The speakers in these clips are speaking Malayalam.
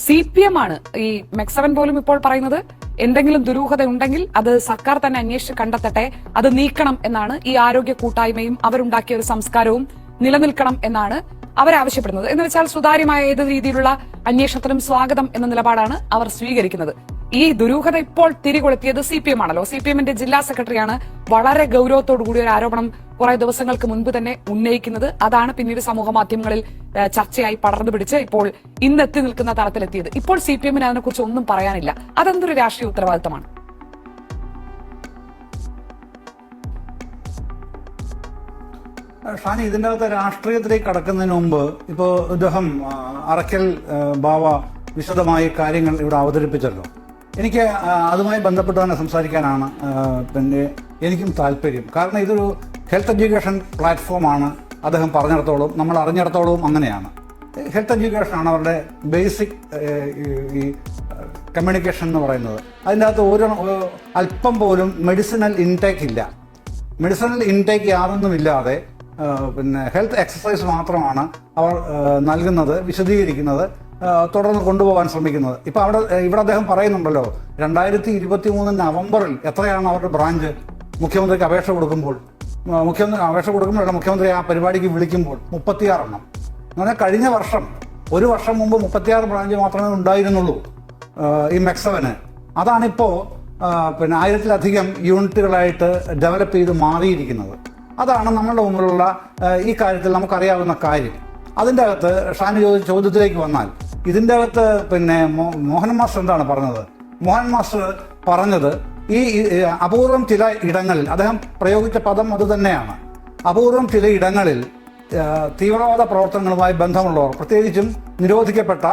CPM ആണ് ഈ മെക്സവൻ പോലും ഇപ്പോൾ പറയുന്നത് എന്തെങ്കിലും ദുരൂഹത ഉണ്ടെങ്കിൽ അത് സർക്കാർ തന്നെ അന്വേഷിച്ച് കണ്ടെത്തട്ടെ, അത് നീക്കണം എന്നാണ്. ഈ ആരോഗ്യ കൂട്ടായ്മയും അവരുണ്ടാക്കിയ ഒരു സംസ്കാരവും നിലനിൽക്കണം എന്നാണ് അവരാവശ്യപ്പെടുന്നത്. എന്ന് വെച്ചാൽ സുതാര്യമായ ഏത് രീതിയിലുള്ള അന്വേഷണത്തിനും സ്വാഗതം എന്ന നിലപാടാണ് അവർ സ്വീകരിക്കുന്നത്. ഈ ദുരൂഹത ഇപ്പോൾ തിരികൊളുത്തിയത് CPM ആണല്ലോ. CPMന്റെ ജില്ലാ സെക്രട്ടറിയാണ് വളരെ ഗൌരവത്തോടു കൂടി ഒരു ആരോപണം കുറെ ദിവസങ്ങൾക്ക് മുൻപ് തന്നെ ഉന്നയിക്കുന്നത്. അതാണ് പിന്നീട് സമൂഹ മാധ്യമങ്ങളിൽ ചർച്ചയായി പടർന്നു പിടിച്ച് ഇപ്പോൾ ഇന്നെത്തി നിൽക്കുന്ന തലത്തിലെത്തിയത്. ഇപ്പോൾ CPMന് അതിനെക്കുറിച്ച് ഒന്നും പറയാനില്ല. അതെന്തൊരു രാഷ്ട്രീയ ഉത്തരവാദിത്തമാണ്? ഷാനി, ഇതിൻ്റെ അകത്ത് രാഷ്ട്രീയത്തിലേക്ക് കടക്കുന്നതിന് മുമ്പ് ഇപ്പോൾ ഇദ്ദേഹം അറക്കൽ ബാവ വിശദമായി കാര്യങ്ങൾ ഇവിടെ അവതരിപ്പിച്ചല്ലോ. എനിക്ക് അതുമായി ബന്ധപ്പെട്ട് തന്നെ സംസാരിക്കാനാണ് പിന്നെ എനിക്കും താല്പര്യം. കാരണം ഇതൊരു ഹെൽത്ത് എഡ്യൂക്കേഷൻ പ്ലാറ്റ്ഫോമാണ്. അദ്ദേഹം പറഞ്ഞിടത്തോളം നമ്മൾ അറിഞ്ഞിടത്തോളവും അങ്ങനെയാണ്. ഹെൽത്ത് എഡ്യൂക്കേഷനാണ് അവരുടെ ബേസിക് ഈ കമ്മ്യൂണിക്കേഷൻ എന്ന് പറയുന്നത്. അതിൻ്റെ അകത്ത് ഒരു അല്പം പോലും മെഡിസിനൽ ഇൻടേക്ക് ഇല്ല. മെഡിസിനൽ ഇൻടേക്ക് യാതൊന്നുമില്ലാതെ പിന്നെ ഹെൽത്ത് എക്സസൈസ് മാത്രമാണ് അവർ നൽകുന്നത്, വിശദീകരിക്കുന്നത്, തുടർന്ന് കൊണ്ടുപോകാൻ ശ്രമിക്കുന്നത്. ഇപ്പം ഇവിടെ അദ്ദേഹം പറയുന്നുണ്ടല്ലോ 2023 നവംബറിൽ എത്രയാണ് അവരുടെ ബ്രാഞ്ച് മുഖ്യമന്ത്രിക്ക് അപേക്ഷ കൊടുക്കുമ്പോൾ, മുഖ്യമന്ത്രി ആ പരിപാടിക്ക് വിളിക്കുമ്പോൾ 36 എണ്ണം. അങ്ങനെ കഴിഞ്ഞ വർഷം, ഒരു വർഷം മുമ്പ് 36 ബ്രാഞ്ച് മാത്രമേ ഉണ്ടായിരുന്നുള്ളൂ ഈ മെക്സവന്. അതാണിപ്പോൾ പിന്നെ 1000-ലധികം യൂണിറ്റുകളായിട്ട് ഡെവലപ്പ് ചെയ്ത് മാറിയിരിക്കുന്നത്. അതാണ് നമ്മളുടെ മുമ്പിലുള്ള ഈ കാര്യത്തിൽ നമുക്കറിയാവുന്ന കാര്യം. അതിൻ്റെ അകത്ത് ഷാനി ചോദ്യത്തിലേക്ക് വന്നാൽ, ഇതിൻ്റെ അകത്ത് പിന്നെ മോഹൻ മാസ്റ്റർ എന്താണ് പറഞ്ഞത്? മോഹൻ മാസ്റ്റർ പറഞ്ഞത് ഈ അപൂർവം ചില ഇടങ്ങളിൽ, അദ്ദേഹം പ്രയോഗിച്ച പദം അത് തന്നെയാണ്, അപൂർവം ചില ഇടങ്ങളിൽ തീവ്രവാദ പ്രവർത്തനങ്ങളുമായി ബന്ധമുള്ളവർ, പ്രത്യേകിച്ചും നിരോധിക്കപ്പെട്ട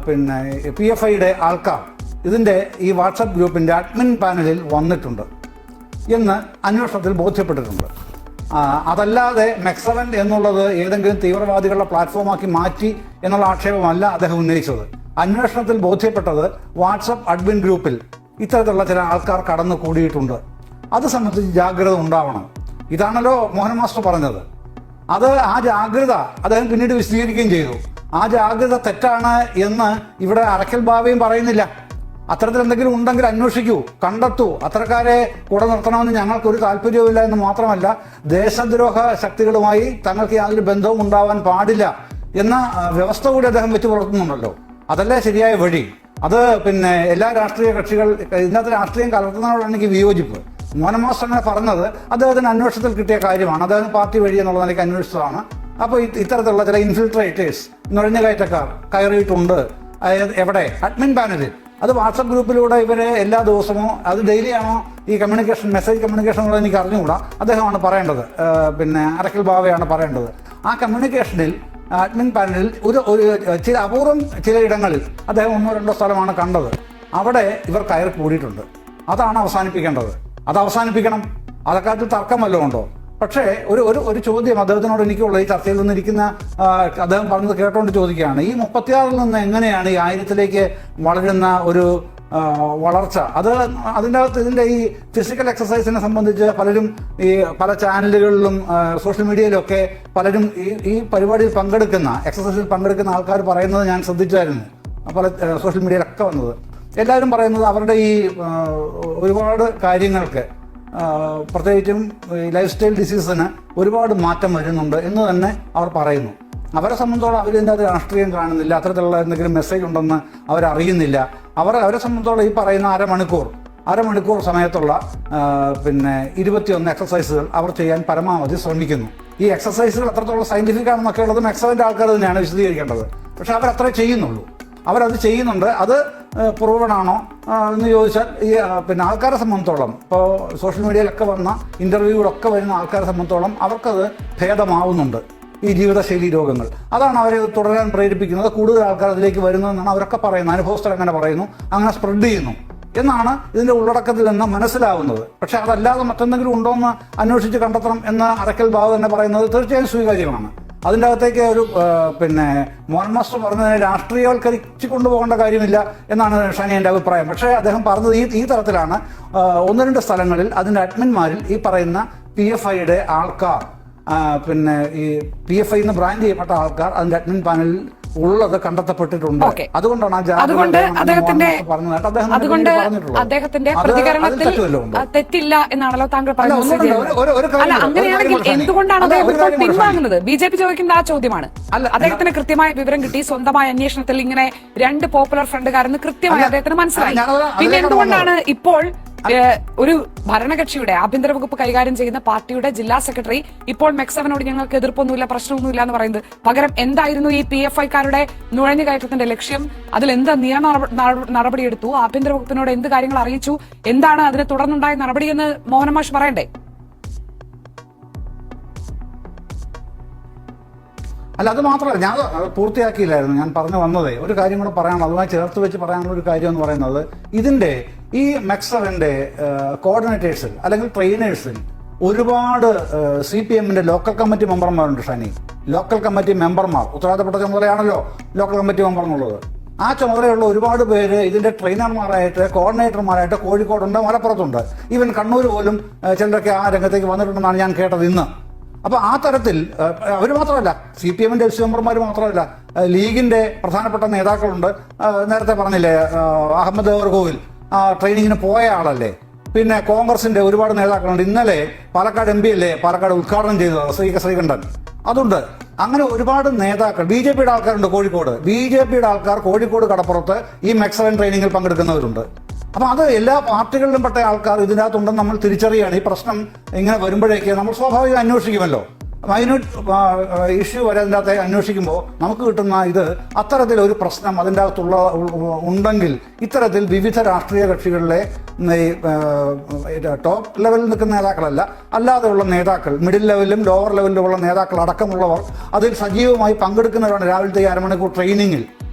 പിന്നെ PFIയുടെ ആൾക്കാർ ഇതിൻ്റെ ഈ വാട്സപ്പ് ഗ്രൂപ്പിൻ്റെ അഡ്മിൻ പാനലിൽ വന്നിട്ടുണ്ട് എന്ന് അന്വേഷണത്തിൽ ബോധ്യപ്പെട്ടിട്ടുണ്ട്. അതല്ലാതെ മെക്സവൻ എന്നുള്ളത് ഏതെങ്കിലും തീവ്രവാദികളുടെ പ്ലാറ്റ്ഫോമാക്കി മാറ്റി എന്നുള്ള ആക്ഷേപമല്ല അദ്ദേഹം ഉന്നയിച്ചത്. അന്വേഷണത്തിൽ ബോധ്യപ്പെട്ടത് വാട്സപ്പ് അഡ്മിൻ ഗ്രൂപ്പിൽ ഇത്തരത്തിലുള്ള ചില ആൾക്കാർ കടന്നു കൂടിയിട്ടുണ്ട്. അത് സംബന്ധിച്ച് ജാഗ്രത ഉണ്ടാവണം. ഇതാണല്ലോ മോഹൻ മാസ്റ്റർ പറഞ്ഞത്. ആ ജാഗ്രത അദ്ദേഹം പിന്നീട് വിശദീകരിക്കുകയും ചെയ്തു. ആ ജാഗ്രത തെറ്റാണ് എന്ന് ഇവിടെ അറക്കൽ ബാവയും പറയുന്നില്ല. അത്തരത്തിൽ എന്തെങ്കിലും ഉണ്ടെങ്കിൽ അന്വേഷിക്കൂ, കണ്ടെത്തൂ. അത്തരക്കാരെ കൂടെ നിർത്തണമെന്ന് ഞങ്ങൾക്കൊരു താല്പര്യവുമില്ല എന്ന് മാത്രമല്ല, ദേശദ്രോഹ ശക്തികളുമായി തങ്ങൾക്ക് യാതൊരു ബന്ധവും ഉണ്ടാവാൻ പാടില്ല എന്ന വ്യവസ്ഥ കൂടി അദ്ദേഹം വെച്ച് പുലർത്തുന്നുണ്ടല്ലോ. അതല്ലേ ശരിയായ വഴി. അത് പിന്നെ എല്ലാ രാഷ്ട്രീയ കക്ഷികൾ ഇതിനകത്ത് രാഷ്ട്രീയം കലർത്തുന്നതോടാണ് എനിക്ക് വിയോജിപ്പ്. മോഹൻ മാസ്റ്റർ അങ്ങനെ പറഞ്ഞത് അദ്ദേഹത്തിന് അന്വേഷണത്തിൽ കിട്ടിയ കാര്യമാണ്. അദ്ദേഹം പാർട്ടി വഴി എന്നുള്ള നിലയ്ക്ക് അന്വേഷിച്ചതാണ്. അപ്പോൾ ഇത്തരത്തിലുള്ള ചില ഇൻഫിൽട്രേറ്റേഴ്സ്, നുഴഞ്ഞുകയറ്റക്കാർ കയറിയിട്ടുണ്ട്. എവിടെ? അഡ്മിൻ പാനലിൽ. അത് വാട്സപ്പ് ഗ്രൂപ്പിലൂടെ ഇവരെ എല്ലാ ദിവസമോ അത് ഡെയിലിയാണോ ഈ കമ്മ്യൂണിക്കേഷൻ, മെസ്സേജ് കമ്മ്യൂണിക്കേഷൻ ഉള്ളത് എനിക്ക് അറിഞ്ഞുകൂടാ. അദ്ദേഹമാണ് പറയേണ്ടത്, പിന്നെ അറക്കൽ ബാവയാണ് പറയേണ്ടത്. ആ കമ്മ്യൂണിക്കേഷനിൽ അഡ്മിൻ പാനലിൽ ചില അപൂർവം ചില ഇടങ്ങളിൽ അദ്ദേഹം 1-2 സ്ഥലമാണ് കണ്ടത്. അവിടെ ഇവർ കയറി കൂടിയിട്ടുണ്ട്. അതാണ് അവസാനിപ്പിക്കേണ്ടത്. അത് അവസാനിപ്പിക്കണം. അതൊക്കെ തർക്കം വല്ലതും ഉണ്ടോ? പക്ഷേ ഒരു ചോദ്യം അദ്ദേഹത്തിനോട് എനിക്കുള്ള ഈ ചർച്ചയിൽ നിന്നിരിക്കുന്ന അദ്ദേഹം പറഞ്ഞത് കേട്ടോണ്ട് ചോദിക്കുകയാണ്, ഈ 36-ൽ നിന്ന് എങ്ങനെയാണ് ഈ 1000-ലേക്ക് വളരുന്ന ഒരു വളർച്ച? അതിൻ്റെ അകത്ത് ഇതിൻ്റെ ഈ ഫിസിക്കൽ എക്സസൈസിനെ സംബന്ധിച്ച് പലരും ഈ പല ചാനലുകളിലും സോഷ്യൽ മീഡിയയിലൊക്കെ പലരും ഈ പരിപാടിയിൽ എക്സസൈസിൽ പങ്കെടുക്കുന്ന ആൾക്കാർ പറയുന്നത് ഞാൻ ശ്രദ്ധിച്ചായിരുന്നു. പല സോഷ്യൽ മീഡിയയിലൊക്കെ വന്നത് എല്ലാവരും പറയുന്നത് അവരുടെ ഈ ഒരുപാട് കാര്യങ്ങൾക്ക്, പ്രത്യേകിച്ചും ലൈഫ് സ്റ്റൈൽ ഡിസീസിന് ഒരുപാട് മാറ്റം വരുന്നുണ്ട് എന്ന് തന്നെ അവർ പറയുന്നു. അവരെ സംബന്ധിച്ചോളം അവരിതിൻ്റെ അത് രാഷ്ട്രീയം കാണുന്നില്ല, അത്തരത്തിലുള്ള എന്തെങ്കിലും മെസ്സേജ് ഉണ്ടെന്ന് അവരറിയുന്നില്ല. അവരെ സംബന്ധിച്ചോളം ഈ പറയുന്ന അരമണിക്കൂർ സമയത്തുള്ള പിന്നെ 21 എക്സസൈസുകൾ അവർ ചെയ്യാൻ പരമാവധി ശ്രമിക്കുന്നു. ഈ എക്സസൈസുകൾ എത്രത്തോളം സയന്റിഫിക് ആണെന്നൊക്കെ ഉള്ളത് മെക്സവൻ്റെ ആൾക്കാർ തന്നെയാണ് വിശദീകരിക്കേണ്ടത്. പക്ഷെ അവരത്രേ ചെയ്യുന്നുള്ളൂ. അവരത് ചെയ്യുന്നുണ്ട്. അത് പ്രൂവണാണോ എന്ന് ചോദിച്ചാൽ ഈ പിന്നെ ആൾക്കാരെ സംബന്ധിച്ചോളം, ഇപ്പോൾ സോഷ്യൽ മീഡിയയിലൊക്കെ വന്ന ഇൻ്റർവ്യൂകളൊക്കെ വരുന്ന ആൾക്കാരെ സംബന്ധിച്ചോളം അവർക്കത് ഭേദമാവുന്നുണ്ട്, ഈ ജീവിതശൈലി രോഗങ്ങൾ. അതാണ് അവരെ തുടരാൻ പ്രേരിപ്പിക്കുന്നത്. കൂടുതൽ ആൾക്കാർ അതിലേക്ക് വരുന്നതെന്നാണ് അവരൊക്കെ പറയുന്നത്. അനുഭവസ്ഥർ അങ്ങനെ പറയുന്നു, അങ്ങനെ സ്പ്രെഡ് ചെയ്യുന്നു എന്നാണ് ഇതിൻ്റെ ഉള്ളടക്കത്തിൽ നിന്ന് മനസ്സിലാവുന്നത്. പക്ഷെ അതല്ലാതെ മറ്റെന്തെങ്കിലും ഉണ്ടോ എന്ന് അന്വേഷിച്ച് കണ്ടെത്തണം എന്ന് അറക്കൽ ബാബു തന്നെ പറയുന്നത് തീർച്ചയായും സ്വീകാര്യമാണ്. അതിൻ്റെ അകത്തേക്ക് ഒരു പിന്നെ മോഹൻ മാസ്റ്റർ പറഞ്ഞതിനെ രാഷ്ട്രീയവൽക്കരിച്ച് കൊണ്ടുപോകേണ്ട കാര്യമില്ല എന്നാണ് ഷാനി എൻ്റെ അഭിപ്രായം. പക്ഷേ അദ്ദേഹം പറഞ്ഞത് ഈ തരത്തിലാണ്. 1-2 സ്ഥലങ്ങളിൽ അതിൻ്റെ അഡ്മിന്മാരിൽ ഈ പറയുന്ന PFIയുടെ ആൾക്കാർ, പിന്നെ ഈ PFI ബ്രാൻഡ് ചെയ്യപ്പെട്ട ആൾക്കാർ അതിൻ്റെ അഡ്മിൻ പാനലിൽ ഉള്ളത് കണ്ടെത്തപ്പെട്ടിട്ടുണ്ട്. Okay. അതുകൊണ്ടാണ് അതുകൊണ്ട് അദ്ദേഹത്തിന്റെ പ്രതികരണത്തിൽ തെറ്റില്ല എന്നാണല്ലോ താങ്കൾ പറയുന്നത്. അല്ല, അങ്ങനെയാണെങ്കിൽ എന്തുകൊണ്ടാണ് അദ്ദേഹം ഇപ്പോൾ പിൻവാങ്ങുന്നത്? BJP ചോദിക്കുന്ന ആ ചോദ്യമാണ്. അദ്ദേഹത്തിന് കൃത്യമായ വിവരം കിട്ടി, സ്വന്തമായ അന്വേഷണത്തിൽ ഇങ്ങനെ 2 പോപ്പുലർ ഫ്രണ്ടുകാരെന്ന് കൃത്യമായി അദ്ദേഹത്തിന് മനസ്സിലായി. പിന്നെ എന്തുകൊണ്ടാണ് ഇപ്പോൾ ഒരു ഭരണകക്ഷിയുടെ ആഭ്യന്തര വകുപ്പ് കൈകാര്യം ചെയ്യുന്ന പാർട്ടിയുടെ ജില്ലാ സെക്രട്ടറി ഇപ്പോൾ മെക്സവനോട് ഞങ്ങൾക്ക് എതിർപ്പൊന്നുമില്ല, പ്രശ്നമൊന്നുമില്ല എന്ന് പറയുന്നത്? പകരം എന്തായിരുന്നു ഈ PFIക്കാരുടെ നുഴഞ്ഞുകയറ്റത്തിന്റെ ലക്ഷ്യം? അതിൽ എന്ത് നിയമ നടപടിയെടുത്തു? ആഭ്യന്തര വകുപ്പിനോട് എന്ത് കാര്യങ്ങൾ അറിയിച്ചു? എന്താണ് അതിനെ തുടർന്നുണ്ടായ നടപടിയെന്ന് മോഹൻ മാഷ് പറയണ്ടേ? അല്ല, അത് മാത്രമല്ല, ഞാൻ പൂർത്തിയാക്കിയില്ലായിരുന്നു. ഞാൻ പറഞ്ഞു വന്നതേ ഒരു കാര്യം കൂടെ പറയാനുള്ള, അതുമായി ചേർത്ത് വെച്ച് പറയാനുള്ള ഒരു കാര്യം എന്ന് പറയുന്നത്, ഇതിന്റെ ഈ മെക്സവന്റെ കോർഡിനേറ്റേഴ്സിൽ അല്ലെങ്കിൽ ട്രെയിനേഴ്സിൽ ഒരുപാട് CPMന്റെ local committee മെമ്പർമാരുണ്ട്. Shani, local committee മെമ്പർമാർ ഉത്തരവാദിത്തപ്പെട്ട ചുമതലയാണല്ലോ ലോക്കൽ കമ്മിറ്റി മെമ്പർ എന്നുള്ളത്. ആ ചുമതലയുള്ള ഒരുപാട് പേര് ഇതിന്റെ ട്രെയിനർമാരായിട്ട് കോർഡിനേറ്റർമാരായിട്ട് കോഴിക്കോടുണ്ട്, മലപ്പുറത്തുണ്ട്, ഈവൻ കണ്ണൂർ പോലും ചിലരൊക്കെ ആ രംഗത്തേക്ക് വന്നിട്ടുണ്ടെന്നാണ് ഞാൻ കേട്ടത് ഇന്ന്. അപ്പൊ ആ തരത്തിൽ അവർ മാത്രമല്ല, CPMന്റെ എസ് മെമ്പർമാർ മാത്രമല്ല, ലീഗിന്റെ പ്രധാനപ്പെട്ട നേതാക്കളുണ്ട്. നേരത്തെ പറഞ്ഞില്ലേ, അഹമ്മദ് ദേവർകോവിൽ ട്രെയിനിങ്ങിന് പോയ ആളല്ലേ. പിന്നെ കോൺഗ്രസിന്റെ ഒരുപാട് നേതാക്കളുണ്ട്. ഇന്നലെ പാലക്കാട് MP അല്ലേ പാലക്കാട് ഉദ്ഘാടനം ചെയ്തത് ശ്രീകണ്ഠൻ, അതുണ്ട്. അങ്ങനെ ഒരുപാട് നേതാക്കൾ, BJPയുടെ ആൾക്കാരുണ്ട് കോഴിക്കോട്. BJPയുടെ ആൾക്കാർ കോഴിക്കോട് കടപ്പുറത്ത് ഈ മെക്സവൻ ട്രെയിനിങ്ങിൽ പങ്കെടുക്കുന്നവരുണ്ട്. അപ്പൊ അത് എല്ലാ പാർട്ടികളിലും പെട്ട ആൾക്കാർ ഇതിനകത്തുണ്ടെന്ന് നമ്മൾ തിരിച്ചറിയുകയാണ്. ഈ പ്രശ്നം ഇങ്ങനെ വരുമ്പോഴേക്ക് നമ്മൾ സ്വാഭാവികം അന്വേഷിക്കുമല്ലോ. മൈന്യൂട്ട് ഇഷ്യൂ വരെ അതിൻ്റെ അകത്ത് അന്വേഷിക്കുമ്പോൾ നമുക്ക് കിട്ടുന്ന ഇത് അത്തരത്തിൽ ഒരു പ്രശ്നം അതിൻ്റെ അകത്തുള്ള ഉണ്ടെങ്കിൽ ഇത്തരത്തിൽ വിവിധ രാഷ്ട്രീയ കക്ഷികളിലെ ടോപ്പ് ലെവലിൽ നിൽക്കുന്ന നേതാക്കളല്ല, അല്ലാതെയുള്ള നേതാക്കൾ, മിഡിൽ ലെവലിലും ലോവർ ലെവലിലുമുള്ള നേതാക്കൾ അടക്കമുള്ളവർ അതിൽ സജീവമായി പങ്കെടുക്കുന്നവരാണ് രാവിലത്തെ 1/2 മണിക്കൂർ ട്രെയിനിങ്ങിൽ.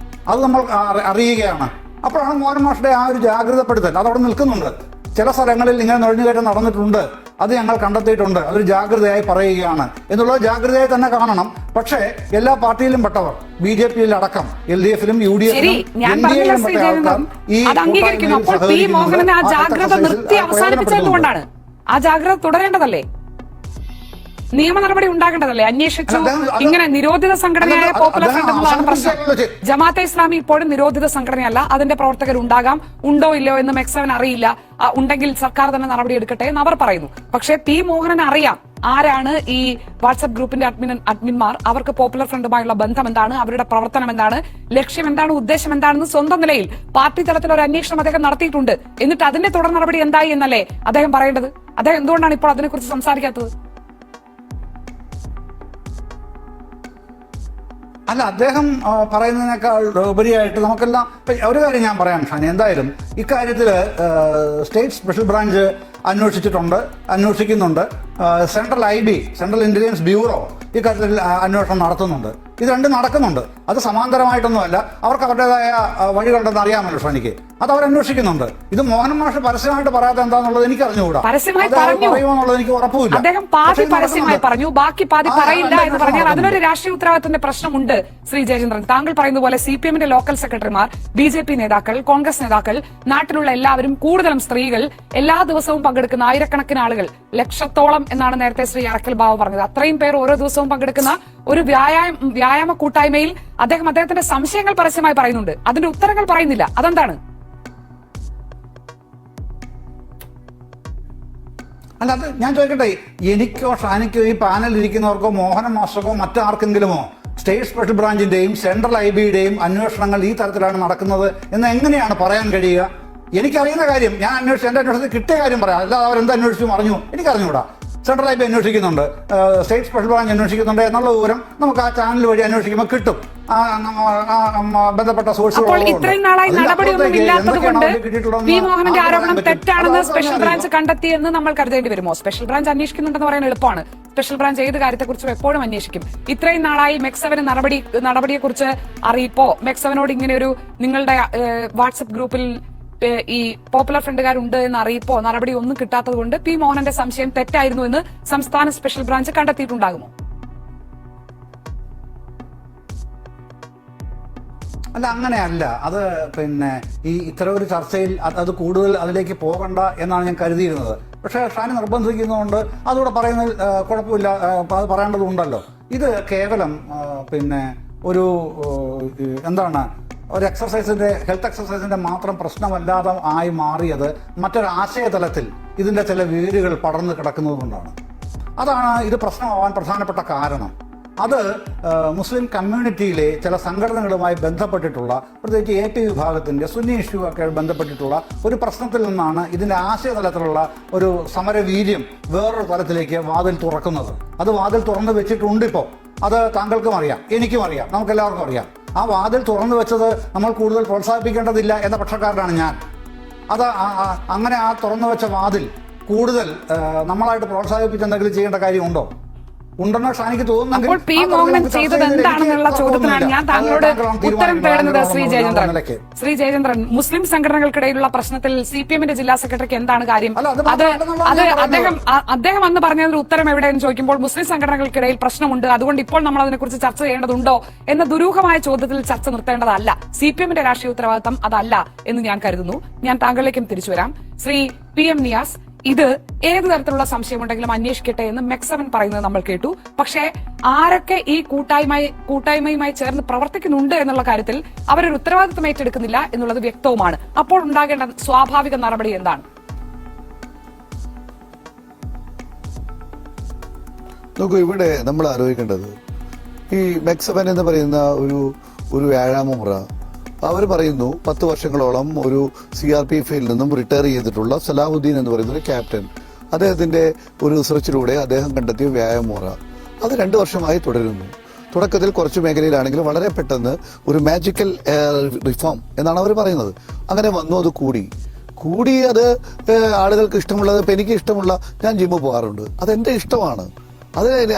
അത് നമ്മൾ അറിയുകയാണ്. അപ്പോഴാണ് മോഹൻ മാഷുടെ ആ ഒരു ജാഗ്രതപ്പെടുത്തൽ അതവിടെ നിൽക്കുന്നുണ്ട്. ചില സ്ഥലങ്ങളിൽ ഇങ്ങനെ നുഴഞ്ഞുകയറ്റം നടന്നിട്ടുണ്ട്, അത് ഞങ്ങൾ കണ്ടെത്തിയിട്ടുണ്ട്, അതൊരു ജാഗ്രതയായി പറയുകയാണ് എന്നുള്ളത് ജാഗ്രതയായി തന്നെ കാണണം. പക്ഷേ എല്ലാ പാർട്ടിയിലും പെട്ടവർ, BJPയിൽ അടക്കം, LDFിലും UDFിലും NDAയിലും പെട്ട ആൾക്കാർ ഈ അവസാനിപ്പിച്ചതുകൊണ്ടാണ് ആ ജാഗ്രത തുടരേണ്ടതല്ലേ? നിയമ നടപടി ഉണ്ടാകേണ്ടതല്ലേ? അന്വേഷിച്ചു. ഇങ്ങനെ നിരോധിത സംഘടനയായ പോപ്പുലർ ഫ്രണ്ട് എന്നുള്ളതാണ് പ്രശ്നം. ജമാഅത്തെ ഇസ്ലാമി ഇപ്പോഴും നിരോധിത സംഘടനയല്ല. അതിന്റെ പ്രവർത്തകർ ഉണ്ടാകാം, ഉണ്ടോ ഇല്ലയോ എന്ന് മെക്സവൻ അറിയില്ല. ഉണ്ടെങ്കിൽ സർക്കാർ തന്നെ നടപടി എടുക്കട്ടെ എന്ന് അവർ പറയുന്നു. പക്ഷേ P. മോഹനന് അറിയാം ആരാണ് ഈ വാട്സ്ആപ്പ് ഗ്രൂപ്പിന്റെ അഡ്മിന്മാർ, അവർക്ക് പോപ്പുലർ ഫ്രണ്ടുമായുള്ള ബന്ധം എന്താണ്, അവരുടെ പ്രവർത്തനം എന്താണ്, ലക്ഷ്യം എന്താണ്, ഉദ്ദേശം എന്താണെന്ന് സ്വന്തം നിലയിൽ പാർട്ടി തലത്തിൽ ഒരു അന്വേഷണം അദ്ദേഹം നടത്തിയിട്ടുണ്ട്. എന്നിട്ട് അതിന്റെ തുടർ നടപടി എന്തായി എന്നല്ലേ അദ്ദേഹം പറയേണ്ടത്? അദ്ദേഹം എന്തുകൊണ്ടാണ് ഇപ്പോൾ അതിനെക്കുറിച്ച് സംസാരിക്കാത്തത്? അല്ല, അദ്ദേഹം പറയുന്നതിനേക്കാൾ ഉപരിയായിട്ട് നമുക്കെല്ലാം ഒരു കാര്യം ഞാൻ പറയാം ഷാനി. എന്തായാലും ഇക്കാര്യത്തിൽ സ്റ്റേറ്റ് സ്പെഷ്യൽ ബ്രാഞ്ച് അന്വേഷിക്കുന്നുണ്ട്. Central IB, central intelligence bureau ഇക്കാര്യത്തിൽ അന്വേഷണം നടത്തുന്നുണ്ട്. ഇത് രണ്ടും നടക്കുന്നുണ്ട്. അത് സമാന്തരമായിട്ടൊന്നുമല്ല, അവർക്ക് അവരുടേതായ വഴികളുണ്ടെന്ന് അറിയാമല്ലോ ഷാനിക്ക്. അത് അവർ അന്വേഷിക്കുന്നുണ്ട്. ഇത് മോഹൻ മാഷ് പരസ്യമായിട്ട് പറയാത്ത എന്താന്നുള്ളത് എനിക്ക് അറിഞ്ഞുകൂടാ. പറയുമെന്നുള്ളത് എനിക്ക് ഉറപ്പില്ല. അദ്ദേഹം പാതി പരസ്യമായി പറഞ്ഞു, ബാക്കി പാതി പറയില്ല എന്ന് പറഞ്ഞാൽ അതിനൊരു രാഷ്ട്രീയ ഉത്തരവാദിത്തത്തിന്റെ പ്രശ്നമുണ്ട്. ശ്രീ ജയചന്ദ്രൻ, താങ്കൾ പറയുന്ന പോലെ CPMന്റെ ലോക്കൽ സെക്രട്ടറിമാർ, BJP നേതാക്കൾ, കോൺഗ്രസ് നേതാക്കൾ, നാട്ടിലുള്ള എല്ലാവരും, കൂടുതലും സ്ത്രീകൾ, എല്ലാ ദിവസവും പങ്കെടുക്കുന്ന ആയിരക്കണക്കിന് ആളുകൾ, ലക്ഷത്തോളം എന്നാണ് നേരത്തെ ശ്രീ അറക്കൽ ബാബു പറഞ്ഞത്. അത്രയും പേർ ഓരോ ദിവസവും പങ്കെടുക്കുന്ന ഒരു വ്യായാമ കൂട്ടായ്മയിൽ അദ്ദേഹത്തിന്റെ സംശയങ്ങൾ പരസ്യമായി പറയുന്നുണ്ട്. അതിന്റെ ഉത്തരങ്ങൾ പറയുന്നില്ല. അതെന്താണ്? അല്ല, അത് ഞാൻ ചോദിക്കട്ടെ, എനിക്കോ ഷാനിക്കോ ഈ പാനലിൽ ഇരിക്കുന്നവർക്കോ മോഹന മാസ്റ്റർക്കോ മറ്റാർക്കെങ്കിലുമോ സ്റ്റേറ്റ് സ്പെഷ്യൽ ബ്രാഞ്ചിന്റെയും സെൻട്രൽ IBയുടെയും അന്വേഷണങ്ങൾ ഈ തരത്തിലാണ് നടക്കുന്നത് എന്ന് എങ്ങനെയാണ് പറയാൻ കഴിയുക? എനിക്കറിയുന്ന കാര്യം ഞാൻ എന്റെ അന്വേഷണത്തിൽ കിട്ടിയ കാര്യം പറയാം. അല്ലാതെ അവരെന്ത് അന്വേഷിച്ചു അറിഞ്ഞു എനിക്കറിഞ്ഞുകൂടാ. സെൻട്രൽ IB അന്വേഷിക്കുന്നുണ്ട്, സ്റ്റേറ്റ് സ്പെഷ്യൽ ബ്രാഞ്ച് അന്വേഷിക്കുന്നുണ്ട് എന്നുള്ള വിവരം നമുക്ക് ആ ചാനൽ വഴി അന്വേഷിക്കുമ്പോൾ കിട്ടും. ബന്ധപ്പെട്ട അപ്പോൾ ഇത്രയും നാളായി നടപടിയൊന്നും ഇല്ലാത്തത് കൊണ്ട് P. മോഹനന്റെ ആരോപണം തെറ്റാണെന്ന് സ്പെഷ്യൽ ബ്രാഞ്ച് കണ്ടെത്തിയെന്ന് നമ്മൾ കരുതേണ്ടി വരുമോ? സ്പെഷ്യൽ ബ്രാഞ്ച് അന്വേഷിക്കുന്നുണ്ടെന്ന് പറയാൻ എളുപ്പമാണ്. സ്പെഷ്യൽ ബ്രാഞ്ച് ഏത് കാര്യത്തെക്കുറിച്ചും എപ്പോഴും അന്വേഷിക്കും. ഇത്രയും നാളായി മെക്സവന് നടപടിയെക്കുറിച്ച് അറിയിപ്പോ, മെക്സവനോട് ഇങ്ങനെ ഒരു നിങ്ങളുടെ വാട്സ്ആപ്പ് ഗ്രൂപ്പിൽ ഈ പോപ്പുലർ ഫ്രണ്ടുകാരുണ്ട് എന്ന് അറിയിപ്പോ നടപടി ഒന്നും കിട്ടാത്തത് കൊണ്ട് P. മോഹനന്റെ സംശയം തെറ്റായിരുന്നു എന്ന് സംസ്ഥാന സ്പെഷ്യൽ ബ്രാഞ്ച് കണ്ടെത്തിയിട്ടുണ്ടാകുമോ? അല്ല, അങ്ങനെയല്ല. അത് പിന്നെ ഈ ഇത്തരം ഒരു ചർച്ചയിൽ അത് കൂടുതൽ അതിലേക്ക് പോകണ്ട എന്നാണ് ഞാൻ കരുതിയിരുന്നത്. പക്ഷേ ഷാനി നിർബന്ധിക്കുന്നതുകൊണ്ട് അതുകൂടെ പറയുന്നതിൽ കുഴപ്പമില്ല, അത് പറയേണ്ടതുണ്ടല്ലോ. ഇത് കേവലം പിന്നെ ഒരു എന്താണ് ഒരു ഹെൽത്ത് എക്സസൈസിന്റെ മാത്രം പ്രശ്നമല്ലാതെ ആയി മാറിയത് മറ്റൊരു ആശയതലത്തിൽ ഇതിന്റെ ചില വേരുകൾ പടർന്നു കിടക്കുന്നത് കൊണ്ടാണ്. അതാണ് ഇത് പ്രശ്നമാവാൻ പ്രധാനപ്പെട്ട കാരണം. അത് മുസ്ലിം കമ്മ്യൂണിറ്റിയിലെ ചില സംഘടനകളുമായി ബന്ധപ്പെട്ടിട്ടുള്ള, പ്രത്യേകിച്ച് AP വിഭാഗത്തിന്റെ സുന്നി ഇഷ്യൂ ഒക്കെ ബന്ധപ്പെട്ടിട്ടുള്ള ഒരു പ്രശ്നത്തിൽ നിന്നാണ് ഇതിന്റെ ആശയതലത്തിലുള്ള ഒരു സമരവീര്യം വേറൊരു തലത്തിലേക്ക് വാതിൽ തുറക്കുന്നത്. അത് വാതിൽ തുറന്നു വെച്ചിട്ടുണ്ട് ഇപ്പോൾ. അത് താങ്കൾക്കും അറിയാം, എനിക്കും അറിയാം, നമുക്കെല്ലാവർക്കും അറിയാം. ആ വാതിൽ തുറന്നു വെച്ചത് നമ്മൾ കൂടുതൽ പ്രോത്സാഹിപ്പിക്കേണ്ടതില്ല എന്ന പക്ഷക്കാരനാണ് ഞാൻ. അത് അങ്ങനെ ആ തുറന്നു വെച്ച വാതിൽ കൂടുതൽ നമ്മളായിട്ട് പ്രോത്സാഹിപ്പിച്ച് ചെയ്യേണ്ട കാര്യമുണ്ടോ? ഉണ്ടെന്ന് ഷാനിക്ക് തോന്നുന്നെങ്കിൽ അപ്പോൾ പി മോഹനൻ ചെയ്തത് എന്താണെന്നുള്ള ചോദ്യത്തിനാണ് ഞാൻ താങ്കളോട് ഉത്തരം തേടുന്നത്. ശ്രീ ജയചന്ദ്രൻ, മുസ്ലിം സംഘടനകൾക്കിടയിലുള്ള പ്രശ്നത്തിൽ CPM-ന്റെ ജില്ലാ സെക്രട്ടറിക്ക് എന്താണ് കാര്യം? അത് അദ്ദേഹം അന്ന് പറഞ്ഞതിന് ഉത്തരം എവിടെയെന്ന് ചോദിക്കുമ്പോൾ മുസ്ലിം സംഘടനകൾക്കിടയിൽ പ്രശ്നമുണ്ട്, അതുകൊണ്ട് ഇപ്പോൾ നമ്മൾ അതിനെക്കുറിച്ച് ചർച്ച ചെയ്യേണ്ടതുണ്ടോ എന്ന ദുരൂഹമായ ചോദ്യത്തിൽ ചർച്ച നിർത്തേണ്ടതല്ല. CPM-ന്റെ രാഷ്ട്രീയ ഉത്തരവാദിത്തം അതല്ല എന്ന് ഞാൻ കരുതുന്നു. ഞാൻ താങ്കളിലേക്കും തിരിച്ചു വരാം. ശ്രീ PM നിയാസ്, ഇത് ഏത് തരത്തിലുള്ള സംശയമുണ്ടെങ്കിലും അന്വേഷിക്കട്ടെ എന്ന് മെക്സവൻ പറയുന്നത് നമ്മൾ കേട്ടു. പക്ഷേ ആരൊക്കെ ഈ കൂട്ടായ്മയുമായി ചേർന്ന് പ്രവർത്തിക്കുന്നുണ്ട് എന്നുള്ള കാര്യത്തിൽ അവരൊരു ഉത്തരവാദിത്വം ഏറ്റെടുക്കുന്നില്ല എന്നുള്ളത് വ്യക്തവുമാണ്. അപ്പോൾ ഉണ്ടാകേണ്ട സ്വാഭാവിക നടപടി എന്താണ്? നോക്കൂ, ഇവിടെ നമ്മൾ ആലോചിക്കേണ്ടത് ഈ മെക്സവൻ എന്ന് പറയുന്ന ഒരു വ്യായാമ മുറ, അവർ പറയുന്നു 10 വർഷങ്ങളോളം ഒരു CRPF-ൽ നിന്നും റിട്ടയർ ചെയ്തിട്ടുള്ള സലാഹുദ്ദീൻ എന്ന് പറയുന്ന ഒരു ക്യാപ്റ്റൻ, അദ്ദേഹത്തിന്റെ ഒരു റിസർച്ചിലൂടെ അദ്ദേഹം കണ്ടെത്തിയ വ്യായാമമുറ അത് 2 വർഷമായി തുടരുന്നു. തുടക്കത്തിൽ കുറച്ച് മേഖലയിലാണെങ്കിലും വളരെ പെട്ടെന്ന് ഒരു മാജിക്കൽ റിഫോം എന്നാണ് അവർ പറയുന്നത്. അങ്ങനെ വന്നു, അത് കൂടി അത് ആളുകൾക്ക് ഇഷ്ടമുള്ളത്. ഇപ്പം എനിക്ക് ഇഷ്ടമുള്ള, ഞാൻ ജിമ്മിൽ പോകാറുണ്ട്, അതെന്റെ ഇഷ്ടമാണ്.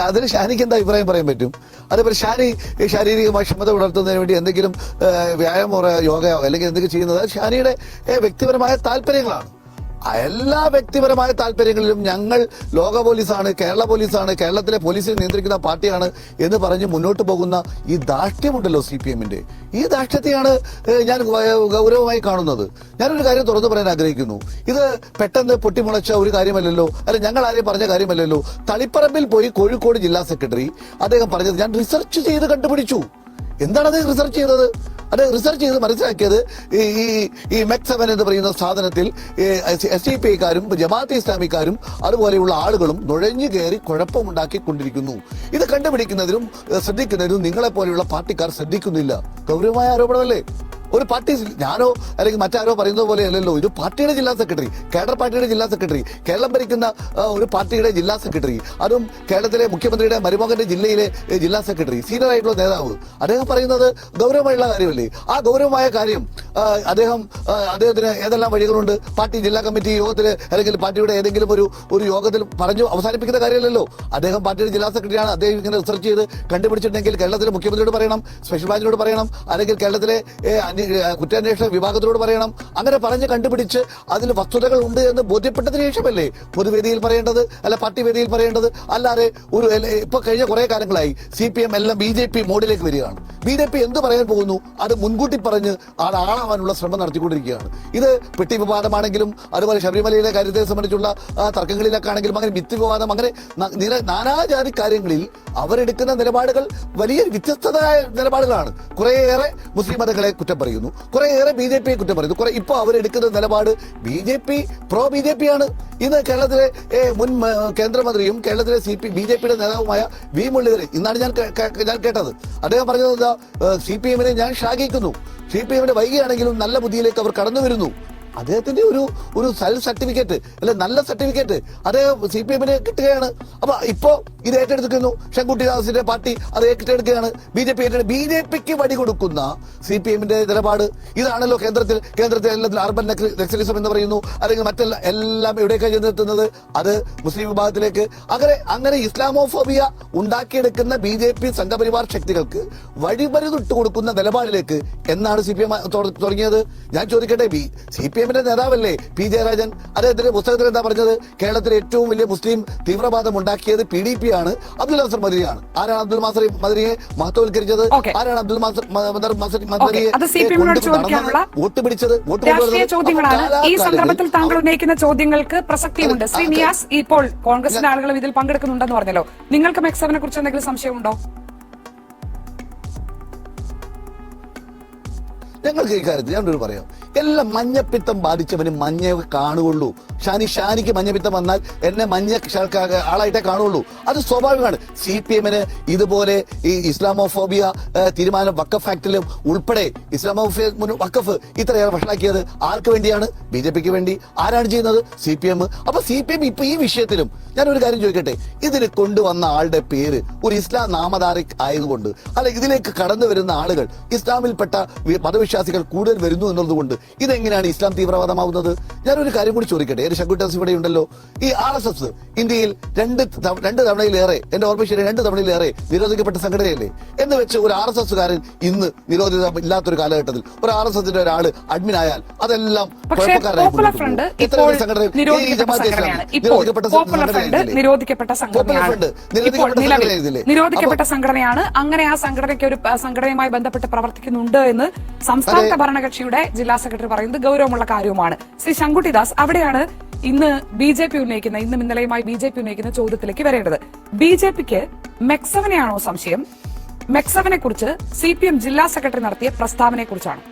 അതിന് ഷാനിക്ക് എന്താ അഭിപ്രായം പറയാൻ പറ്റും? അതേപോലെ ശാരീരികമായി ക്ഷമത വളർത്തുന്നതിന് വേണ്ടി എന്തെങ്കിലും വ്യായാമോ യോഗയോ അല്ലെങ്കിൽ എന്തെങ്കിലും ചെയ്യുന്നത് ഷാനിയുടെ വ്യക്തിപരമായ താല്പര്യങ്ങളാണ്. എല്ലാ വ്യക്തിപരമായ താല്പര്യങ്ങളിലും ഞങ്ങൾ ലോക പോലീസാണ്, കേരള പോലീസാണ്, കേരളത്തിലെ പോലീസിനെ നിയന്ത്രിക്കുന്ന പാർട്ടിയാണ് എന്ന് പറഞ്ഞ് മുന്നോട്ട് പോകുന്ന ഈ ധാർഷ്ട്യമുണ്ടല്ലോ CPM-ന്റെ, ഈ ധാർഷ്ട്യത്തെയാണ് ഞാൻ ഗൗരവമായി കാണുന്നത്. ഞാനൊരു കാര്യം തുറന്നു പറയാൻ ആഗ്രഹിക്കുന്നു. ഇത് പെട്ടെന്ന് പൊട്ടിമുളച്ച ഒരു കാര്യമല്ലല്ലോ, അല്ല ഞങ്ങൾ ആരെയും പറഞ്ഞ കാര്യമല്ലല്ലോ. തളിപ്പറമ്പിൽ പോയി കോഴിക്കോട് ജില്ലാ സെക്രട്ടറി അദ്ദേഹം പറഞ്ഞത് ഞാൻ റിസർച്ച് ചെയ്ത് കണ്ടുപിടിച്ചു. എന്താണ് അദ്ദേഹം റിസർച്ച് ചെയ്തത്? അത് റിസർച്ച് ചെയ്ത് മനസ്സിലാക്കിയത് ഈ മെക്സവൻ എന്ന് പറയുന്ന സാധനത്തിൽ SDPIക്കാരും ജമാഅത്തെ ഇസ്ലാമിക്കാരും അതുപോലെയുള്ള ആളുകളും നുഴഞ്ഞു കയറി കുഴപ്പമുണ്ടാക്കിക്കൊണ്ടിരിക്കുന്നു. ഇത് കണ്ടുപിടിക്കുന്നതിനും ശ്രദ്ധിക്കുന്നതിനും നിങ്ങളെപ്പോലെയുള്ള പാർട്ടിക്കാർ ശ്രദ്ധിക്കുന്നില്ല. ഗൗരവമായ ആരോപണമല്ലേ? ഒരു പാർട്ടി, ഞാനോ അല്ലെങ്കിൽ മറ്റാരോ പറയുന്നത് പോലെ അല്ലല്ലോ. ഇത് പാർട്ടിയുടെ ജില്ലാ സെക്രട്ടറി, കേഡർ പാർട്ടിയുടെ ജില്ലാ സെക്രട്ടറി, കേരളം ഭരിക്കുന്ന ഒരു പാർട്ടിയുടെ ജില്ലാ സെക്രട്ടറി, അതും കേരളത്തിലെ മുഖ്യമന്ത്രിയുടെ മരുമകന്റെ ജില്ലയിലെ ജില്ലാ സെക്രട്ടറി, സീനിയർ ആയിട്ടുള്ള നേതാവ്, അദ്ദേഹം പറയുന്നത് ഗൗരവമായുള്ള കാര്യമല്ലേ? ആ ഗൗരവമായ കാര്യം അദ്ദേഹത്തിന് ഏതെല്ലാം വഴികളുണ്ട്? പാർട്ടി ജില്ലാ കമ്മിറ്റി യോഗത്തിൽ അല്ലെങ്കിൽ പാർട്ടിയുടെ ഏതെങ്കിലും ഒരു യോഗത്തിൽ പറഞ്ഞു അവസാനിപ്പിക്കുന്ന കാര്യമല്ലല്ലോ. അദ്ദേഹം പാർട്ടിയുടെ ജില്ലാ സെക്രട്ടറിയാണ്. അദ്ദേഹം ഇങ്ങനെ റിസർച്ച് ചെയ്ത് കണ്ടുപിടിച്ചിട്ടുണ്ടെങ്കിൽ കേരളത്തിലെ മുഖ്യമന്ത്രിയോട് പറയണം, സ്പെഷ്യൽ ബ്രാഞ്ചിനോട് പറയണം, അല്ലെങ്കിൽ കേരളത്തിലെ കുറ്റാന്വേഷണ വിഭാഗത്തിൽ പറയണം. അങ്ങനെ പറഞ്ഞ് കണ്ടുപിടിച്ച് അതിൽ വസ്തുതകൾ ഉണ്ട് എന്ന് ബോധ്യപ്പെട്ടതിന് ശേഷമല്ലേ പൊതുവേദിയിൽ പറയേണ്ടത്, അല്ല പാർട്ടി വേദിയിൽ പറയേണ്ടത്. അല്ലാതെ ഇപ്പൊ കഴിഞ്ഞ കുറെ കാലങ്ങളായി CPM എല്ലാം BJP മോഡിലേക്ക് വരികയാണ്. BJP എന്ത് പറയാൻ പോകുന്നു അത് മുൻകൂട്ടി പറഞ്ഞ് ആളാവാനുള്ള ശ്രമം നടത്തിക്കൊണ്ടിരിക്കുകയാണ്. ഇത് പെട്ടി വിവാദമാണെങ്കിലും അതുപോലെ ശബരിമലയിലെ കാര്യത്തെ സംബന്ധിച്ചുള്ള തർക്കങ്ങളിലൊക്കെ ആണെങ്കിലും അങ്ങനെ വിത്ത് വിവാദം, അങ്ങനെ നാനാജാതി കാര്യങ്ങളിൽ അവരെടുക്കുന്ന നിലപാടുകൾ വലിയ വ്യത്യസ്തമായ നിലപാടുകളാണ്. കുറേയേറെ മുസ്ലിം മതങ്ങളെ കുറ്റം പറയുന്നു, കുറേയേറെ BJPയെ കുറ്റം പറയുന്നു. ഇപ്പോൾ അവരെടുക്കുന്ന നിലപാട് പ്രോ BJP ആണ്. ഇന്ന് കേരളത്തിലെ മുൻ കേന്ദ്രമന്ത്രിയും കേരളത്തിലെ BJPയുടെ നേതാവുമായ V മുരളീധരൻ, ഇന്നാണ് ഞാൻ കേട്ടത്, അദ്ദേഹം പറഞ്ഞത് CPM-നെ ഞാൻ ശ്ലാഘിക്കുന്നു. CPM-ന്റെ വൈകിയാണെങ്കിലും നല്ല ബുദ്ധിയിലേക്ക് അവർ കടന്നു വരുന്നു. അദ്ദേഹത്തിന്റെ ഒരു സെൽഫ് സർട്ടിഫിക്കറ്റ് അല്ലെ, നല്ല സർട്ടിഫിക്കറ്റ് അദ്ദേഹം CPM-ന് കിട്ടുകയാണ്. അപ്പൊ ഇപ്പോ ഇത് ഏറ്റെടുക്കുന്നു ശങ്കുട്ടി ദാസിന്റെ പാർട്ടി, അത് ഏറ്റെടുക്കുകയാണ്. BJPക്ക് വടി കൊടുക്കുന്ന CPM-ന്റെ നിലപാട് ഇതാണല്ലോ. കേന്ദ്രത്തിൽ എല്ലാത്തിലും അർബൻ നക്സലിസം എന്ന് പറയുന്നു, അല്ലെങ്കിൽ എല്ലാം എവിടേക്കാണ് ചെന്നെത്തുന്നത്? അത് മുസ്ലിം വിഭാഗത്തിലേക്ക്. അങ്ങനെ ഇസ്ലാമോഫോബിയ ഉണ്ടാക്കിയെടുക്കുന്ന BJP സംഘപരിവാർ ശക്തികൾക്ക് വഴിമരുന്നിട്ട് കൊടുക്കുന്ന നിലപാടിലേക്ക് എന്നാണ് CPM തുടങ്ങിയത്? ഞാൻ ചോദിക്കട്ടെ, CPM-ന്റെ നേതാവല്ലേ P ജയരാജൻ? അദ്ദേഹത്തിന്റെ പുസ്തകത്തിൽ എന്താ പറഞ്ഞത്? കേരളത്തിലെ ഏറ്റവും വലിയ മുസ്ലിം തീവ്രവാദം ഉണ്ടാക്കിയത് PDP ആണ്, അബ്ദുൽ നാസർ മദനിയാണ്. ആരാണ് അബ്ദുൽ നാസർ മദനിയെ മഹത്വവൽക്കരിച്ചത്? ആരാണ് അബ്ദുൽ നാസർ മദനിയെ വോട്ട് പിടിച്ചത്? ഈ സന്ദർഭത്തിൽ താങ്കൾ ഉന്നയിക്കുന്ന ചോദ്യങ്ങൾക്ക് പ്രസക്തിയുണ്ട്. ശ്രീ നിയാസ്, ഇപ്പോൾ കോൺഗ്രസിന്റെ ആളുകളും ഇതിൽ പങ്കെടുക്കുന്നുണ്ടെന്ന് പറഞ്ഞല്ലോ, നിങ്ങൾക്ക് മെക്സവനെ കുറിച്ച് എന്തെങ്കിലും സംശയമുണ്ടോ? ഞങ്ങൾക്ക് ഈ കാര്യത്തിൽ ഞാനൊരു പറയാം, എല്ലാം മഞ്ഞപ്പിത്തം ബാധിച്ചവന് മഞ്ഞ കാണുകയുള്ളൂ. ഷാനിക്ക് മഞ്ഞപ്പിത്തം വന്നാൽ എന്നെ മഞ്ഞ ആളായിട്ടേ കാണുള്ളൂ. അത് സ്വാഭാവികമാണ്. CPM-ന് ഇതുപോലെ ഈ ഇസ്ലാമോഫോബിയ തീരുമാനം വഖഫ് ആക്ടിലും ഉൾപ്പെടെ വഖഫ് ഇത്രയേറെ വഷളാക്കിയത് ആർക്ക് വേണ്ടിയാണ്? BJP-ക്ക് വേണ്ടി. ആരാണ് ചെയ്യുന്നത്? CPM. അപ്പൊ CPM ഇപ്പൊ ഈ വിഷയത്തിലും ഞാനൊരു കാര്യം ചോദിക്കട്ടെ, ഇതിന് കൊണ്ടുവന്ന ആളുടെ പേര് ഒരു ഇസ്ലാം നാമധാരി ആയതുകൊണ്ട്, അല്ല ഇതിലേക്ക് കടന്നു വരുന്ന ആളുകൾ ഇസ്ലാമിൽപ്പെട്ട മതവിശ്വാസികൾ കൂടുതൽ വരുന്നു എന്നതുകൊണ്ട് ഇതെങ്ങനെയാണ് ഇസ്ലാം തീവ്രവാദമാവുന്നത്? ഞാനൊരു കാര്യം കൂടി ചോദിക്കട്ടെ. ശങ്കുട്ടാസ് ഇവിടെ ഉണ്ടല്ലോ. ഈ RSS ഇന്ത്യയിൽ രണ്ട് തവണയിലേറെ, എന്റെ ഓർമ്മ ശരി, 2 തവണയിലേറെ നിരോധിക്കപ്പെട്ട സംഘടനയല്ലേ? എന്ന് വെച്ച് ഒരു RSS-കാരൻ ഇന്ന് നിരോധിത ഇല്ലാത്തൊരു കാലഘട്ടത്തിൽ ഒരു RSS-ന്റെ ഒരാള് അഡ്മിൻ ആയാൽ അതെല്ലാം നിരോധിക്കപ്പെട്ട സംഘടനയാണ്. അങ്ങനെ ആ സംഘടനയ്ക്ക് ഒരു സംഘടനയുമായി ബന്ധപ്പെട്ട് പ്രവർത്തിക്കുന്നുണ്ട് എന്ന് സംസ്ഥാനത്തെ ഭരണകക്ഷിയുടെ ജില്ലാ സെക്രട്ടറി പറയുന്നത് ഗൗരവമുള്ള കാര്യവുമാണ്. ശ്രീ ശങ്കുട്ടിദാസ്, അവിടെയാണ് ഇന്ന് ഇന്നലെയുമായി BJP ഉന്നയിക്കുന്ന ചോദ്യത്തിലേക്ക് വരേണ്ടത്. BJP-ക്ക് മെക്സവനെയാണോ സംശയം? മെക്സവനെ കുറിച്ച് CPM ജില്ലാ സെക്രട്ടറി നടത്തിയ പ്രസ്താവനയെ കുറിച്ചാണ്.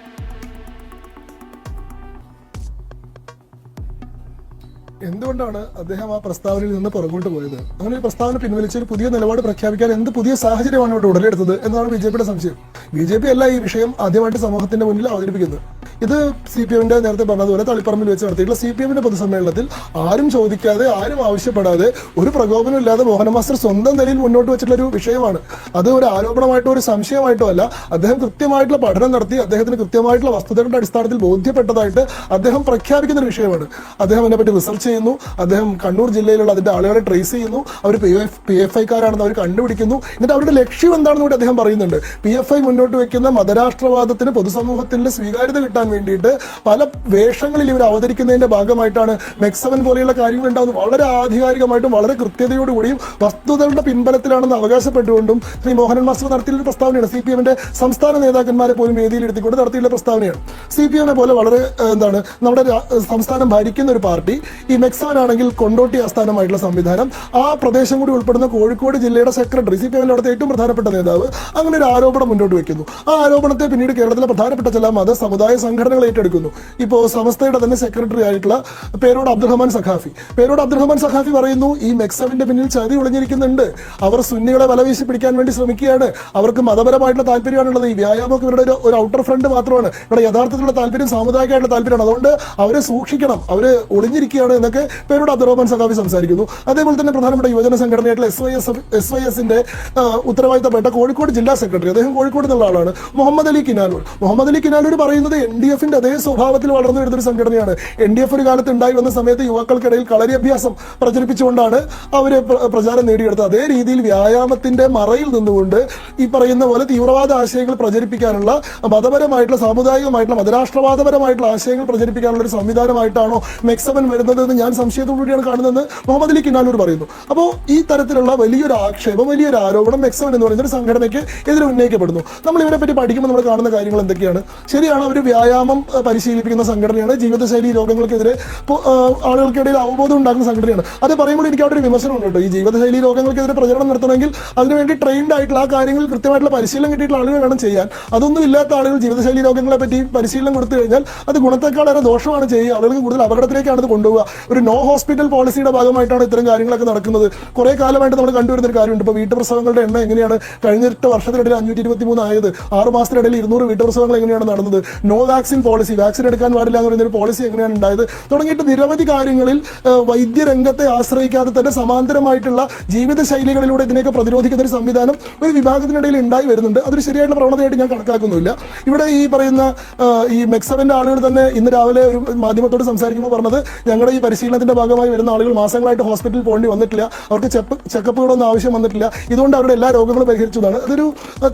എന്തുകൊണ്ടാണ് അദ്ദേഹം ആ പ്രസ്താവനയിൽ നിന്ന് പുറകോട്ട് പോയത്? അങ്ങനെ ഒരു പ്രസ്താവന പിൻവലിച്ച് ഒരു പുതിയ നിലപാട് പ്രഖ്യാപിക്കാൻ എന്ത് പുതിയ സാഹചര്യമാണ് ഇവിടെ ഉടലെടുത്തത് എന്നാണ് BJP-യുടെ സംശയം. BJP അല്ല ഈ വിഷയം ആദ്യമായിട്ട് സമൂഹത്തിന്റെ മുന്നിൽ അവതരിപ്പിക്കുന്നത്. ഇത് CPM-ന്റെ നേരത്തെ പറഞ്ഞതുപോലെ തളിപ്പറമ്പിൽ വെച്ച് നടത്തിയിട്ടുള്ള CPM-ന്റെ പൊതുസമ്മേളനത്തിൽ ആരും ചോദിക്കാതെ, ആരും ആവശ്യപ്പെടാതെ, ഒരു പ്രകോപനം ഇല്ലാതെ മോഹന മാസ്റ്റർ സ്വന്തം നിലയിൽ മുന്നോട്ട് വെച്ചിട്ടുള്ള ഒരു വിഷയമാണ്. അത് ഒരു ആരോപണമായിട്ടോ ഒരു സംശയമായിട്ടോ അല്ല. അദ്ദേഹം കൃത്യമായിട്ടുള്ള പഠനം നടത്തി അദ്ദേഹത്തിന് കൃത്യമായിട്ടുള്ള വസ്തുതകളുടെ അടിസ്ഥാനത്തിൽ ബോധ്യപ്പെട്ടതായിട്ട് അദ്ദേഹം പ്രഖ്യാപിക്കുന്ന ഒരു വിഷയമാണ്. അദ്ദേഹം അതിനെപ്പറ്റി റിസർച്ച് ചെയ്യുന്നു. അദ്ദേഹം കണ്ണൂർ ജില്ലയിലുള്ള അതിന്റെ ആളുകളെ ട്രേസ് ചെയ്യുന്നു. അവർ PFI-കാരാണെന്ന് അവർ കണ്ടുപിടിക്കുന്നു. എന്നിട്ട് അവരുടെ ലക്ഷ്യം എന്താണെന്ന് കൂടി അദ്ദേഹം പറയുന്നുണ്ട്. PFI മുന്നോട്ട് വെക്കുന്ന മതരാഷ്ട്രവാദത്തിന് പൊതുസമൂഹത്തിന്റെ സ്വീകാര്യത കിട്ടാൻ വേണ്ടിയിട്ട് പല വേഷങ്ങളിൽ ഇവർ അവതരിക്കുന്നതിന്റെ ഭാഗമായിട്ടാണ് മെക്സവൻ പോലെയുള്ള കാര്യങ്ങൾ ഉണ്ടാകുന്നത്. വളരെ ആധികാരികമായിട്ടും വളരെ കൃത്യതയോടുകൂടിയും വസ്തുതകളുടെ പിൻബലത്തിലാണെന്ന് അവകാശപ്പെട്ടുകൊണ്ടും ശ്രീ മോഹനൻ മാസ്റ്റർ നടത്തിയുള്ള പ്രസ്താവനയാണ്. CPM-ന്റെ സംസ്ഥാന നേതാക്കന്മാരെ പോലും വേദിയിൽ എടുത്തിക്കൊണ്ട് നടത്തിയുള്ള പ്രസ്താവനയാണ്. CPM-നെ പോലെ വളരെ നമ്മുടെ സംസ്ഥാനം ഭരിക്കുന്ന ഒരു പാർട്ടി, ഈ മെക്സവൻ ആണെങ്കിൽ കൊണ്ടോട്ടി ആസ്ഥാനമായിട്ടുള്ള സംവിധാനം, ആ പ്രദേശം കൂടി ഉൾപ്പെടുന്ന കോഴിക്കോട് ജില്ലയുടെ സെക്രട്ടറി, CPM-ന്റെ അവിടുത്തെ ഏറ്റവും പ്രധാനപ്പെട്ട നേതാവ്, അങ്ങനെ ഒരു ആരോപണം മുന്നോട്ട് വെക്കുന്നു. ആ ആരോപണത്തെ പിന്നീട് കേരളത്തിലെ പ്രധാനപ്പെട്ട ചില സമുദായ സംഘടനകൾ ഏറ്റെടുക്കുന്നു. ഇപ്പോൾ സമസ്തയുടെ തന്നെ സെക്രട്ടറി ആയിട്ടുള്ള പേരോട് അബ്ദുറഹ്മാൻ സഖാഫി പറയുന്നു, ഈ മെക്സവിന്റെ പിന്നിൽ ചതി ഒളിഞ്ഞിരിക്കുന്നുണ്ട്. അവർ സുന്നികളെ വലവീശി പിടിക്കാൻ വേണ്ടി ശ്രമിക്കുകയാണ്. അവർക്ക് മതപരമായിട്ടുള്ള താല്പര്യമാണുള്ളത്. ഈ വ്യായാമമൊക്കെ ഇവരുടെ ഒരു ഔട്ടർ ഫ്രണ്ട് മാത്രമാണ്. ഇവിടെ യഥാർത്ഥത്തിലുള്ള താല്പര്യം സാമുദായികമായിട്ടുള്ള താല്പര്യമാണ്. അതുകൊണ്ട് അവരെ സൂക്ഷിക്കണം, അവര് ഒളിഞ്ഞിരിക്കുകയാണ് എന്നൊക്കെ പേരോട് അബ്ദുറഹ്മാൻ സഖാഫി സംസാരിക്കുന്നു. അതേപോലെ തന്നെ പ്രധാനപ്പെട്ട യുവജന സംഘടനയായിട്ടുള്ള SYS-ന്റെ ഉത്തരവാദിത്തപ്പെട്ട കോഴിക്കോട് ജില്ലാ സെക്രട്ടറി, അദ്ദേഹം കോഴിക്കോട് നിന്നുള്ള ആളാണ്, മുഹമ്മദ് അലി കിനാലൂർ പറയുന്നത് NDF-ന്റെ അതേ സ്വഭാവത്തിൽ വളർന്നു വരുന്നൊരു സംഘടനയാണ്. NDF ഒരു കാലത്ത് ഉണ്ടായി വന്ന സമയത്ത് യുവാക്കൾക്കിടയിൽ കളരി അഭ്യാസം പ്രചരിപ്പിച്ചുകൊണ്ടാണ് അവര് പ്രചാരം നേടിയെടുത്തത്. അതേ രീതിയിൽ വ്യായാമത്തിന്റെ മറയിൽ നിന്നുകൊണ്ട് ഈ പറയുന്ന പോലെ തീവ്രവാദ ആശയങ്ങൾ പ്രചരിപ്പിക്കാനുള്ള, മതപരമായിട്ടുള്ള, സാമുദായികമായിട്ടുള്ള, മതരാഷ്ട്രവാദപരമായിട്ടുള്ള ആശയങ്ങൾ പ്രചരിപ്പിക്കാനുള്ള ഒരു സംവിധാനമായിട്ടാണോ മെക്സവൻ വരുന്നതെന്ന് ഞാൻ സംശയത്തോടുകൂടിയാണ് കാണുന്നതെന്ന് മുഹമ്മദ് അലി കിനാലൂർ പറയുന്നു. അപ്പോൾ ഈ തരത്തിലുള്ള വലിയൊരു ആക്ഷേപം, വലിയൊരു ആരോപണം മെക്സവൻ എന്ന് പറയുന്ന ഒരു സംഘടനയ്ക്ക് എതിരെ ഉന്നയിക്കപ്പെടുന്നു. നമ്മൾ ഇവരെ പറ്റി പഠിക്കുമ്പോൾ നമ്മൾ കാണുന്ന കാര്യങ്ങൾ എന്തൊക്കെയാണ്? ശരിയാണ്, അവർ വ്യായാമം പരിശീലിപ്പിക്കുന്ന സംഘടനയാണ്, ജീവിതശൈലി രോഗങ്ങൾക്കെതിരെ ആളുകൾക്കിടയിൽ അവബോധം ഉണ്ടാക്കുന്ന സംഘടനയാണ്. അത് പറയുമ്പോൾ എനിക്ക് അവിടെ ഒരു വിമർശനം ഉണ്ട് കേട്ടോ. ഈ ജീവിതശൈലി രോഗങ്ങൾക്കെതിരെ പ്രചരണം നടത്തണമെങ്കിൽ അതിനുവേണ്ടി ട്രെയിൻഡ് ആയിട്ടുള്ള, ആ കാര്യങ്ങളിൽ കൃത്യമായിട്ടുള്ള പരിശീലനം കിട്ടിയിട്ടുള്ള ആളുകൾ വേണം ചെയ്യാൻ. അതൊന്നും ഇല്ലാത്ത ആളുകൾ ജീവിതശൈലി രോഗങ്ങളെ പറ്റി പരിശീലനം കൊടുത്തു കഴിഞ്ഞാൽ അത് ഗുണത്തെക്കാളേറെ ദോഷമാണ് ചെയ്യുക. ആളുകൾക്ക് കൂടുതൽ അപകടത്തിലേക്കാണ് ഇത് കൊണ്ടുപോകുക. ഒരു നോ ഹോസ്പിറ്റൽ പോളിസിയുടെ ഭാഗമായിട്ടാണ് ഇത്തരം കാര്യങ്ങളൊക്കെ നടക്കുന്നത്. കുറെ കാലമായിട്ട് നമ്മൾ കണ്ടുവരുന്ന ഒരു കാര്യമുണ്ട്. ഇപ്പോൾ വീട്ടുപ്രസവങ്ങളുടെ എണ്ണം എങ്ങനെയാണ് കഴിഞ്ഞ 8 വർഷത്തിനിടയിൽ 523 ആയത്, 6 മാസത്തിനിടയിൽ 200 വീട്ടുപ്രസവങ്ങൾ എങ്ങനെയാണ് നടന്നത്, നോ വാക്സിൻ പോളിസി, വാക്സിൻ എടുക്കാൻ പാടില്ല എന്ന് പറയുന്ന ഒരു പോളിസി എങ്ങനെയാണ് ഉണ്ടായത്, തുടങ്ങിയിട്ട് നിരവധി കാര്യങ്ങളിൽ വൈദ്യരംഗത്തെ ആശ്രയിക്കാതെ തന്നെ സമാന്തരമായിട്ടുള്ള ജീവിതശൈലികളിലൂടെ ഇതിനെയൊക്കെ പ്രതിരോധിക്കുന്ന ഒരു സംവിധാനം ഒരു വിഭാഗത്തിനിടയിൽ ഉണ്ടായി വരുന്നുണ്ട്. അതൊരു ശരിയായിട്ടുള്ള പ്രവണതയായിട്ട് ഞാൻ കണക്കാക്കുന്നില്ല. ഇവിടെ ഈ പറയുന്ന ഈ മെക്സവന്റെ ആളുകൾ തന്നെ ഇന്ന് രാവിലെ ഒരു മാധ്യമത്തോട് സംസാരിക്കുമ്പോൾ പറഞ്ഞത്, ഞങ്ങളുടെ ഈ പരിശീലനത്തിന്റെ ഭാഗമായി വരുന്ന ആളുകൾ മാസങ്ങളായിട്ട് ഹോസ്പിറ്റലിൽ പോകേണ്ടി വന്നിട്ടില്ല, അവർക്ക് ചെക്കപ്പുകളൊന്നും ആവശ്യം വന്നിട്ടില്ല, ഇതുകൊണ്ട് അവരുടെ എല്ലാ രോഗങ്ങളും പരിഹരിച്ചതാണ്. അതൊരു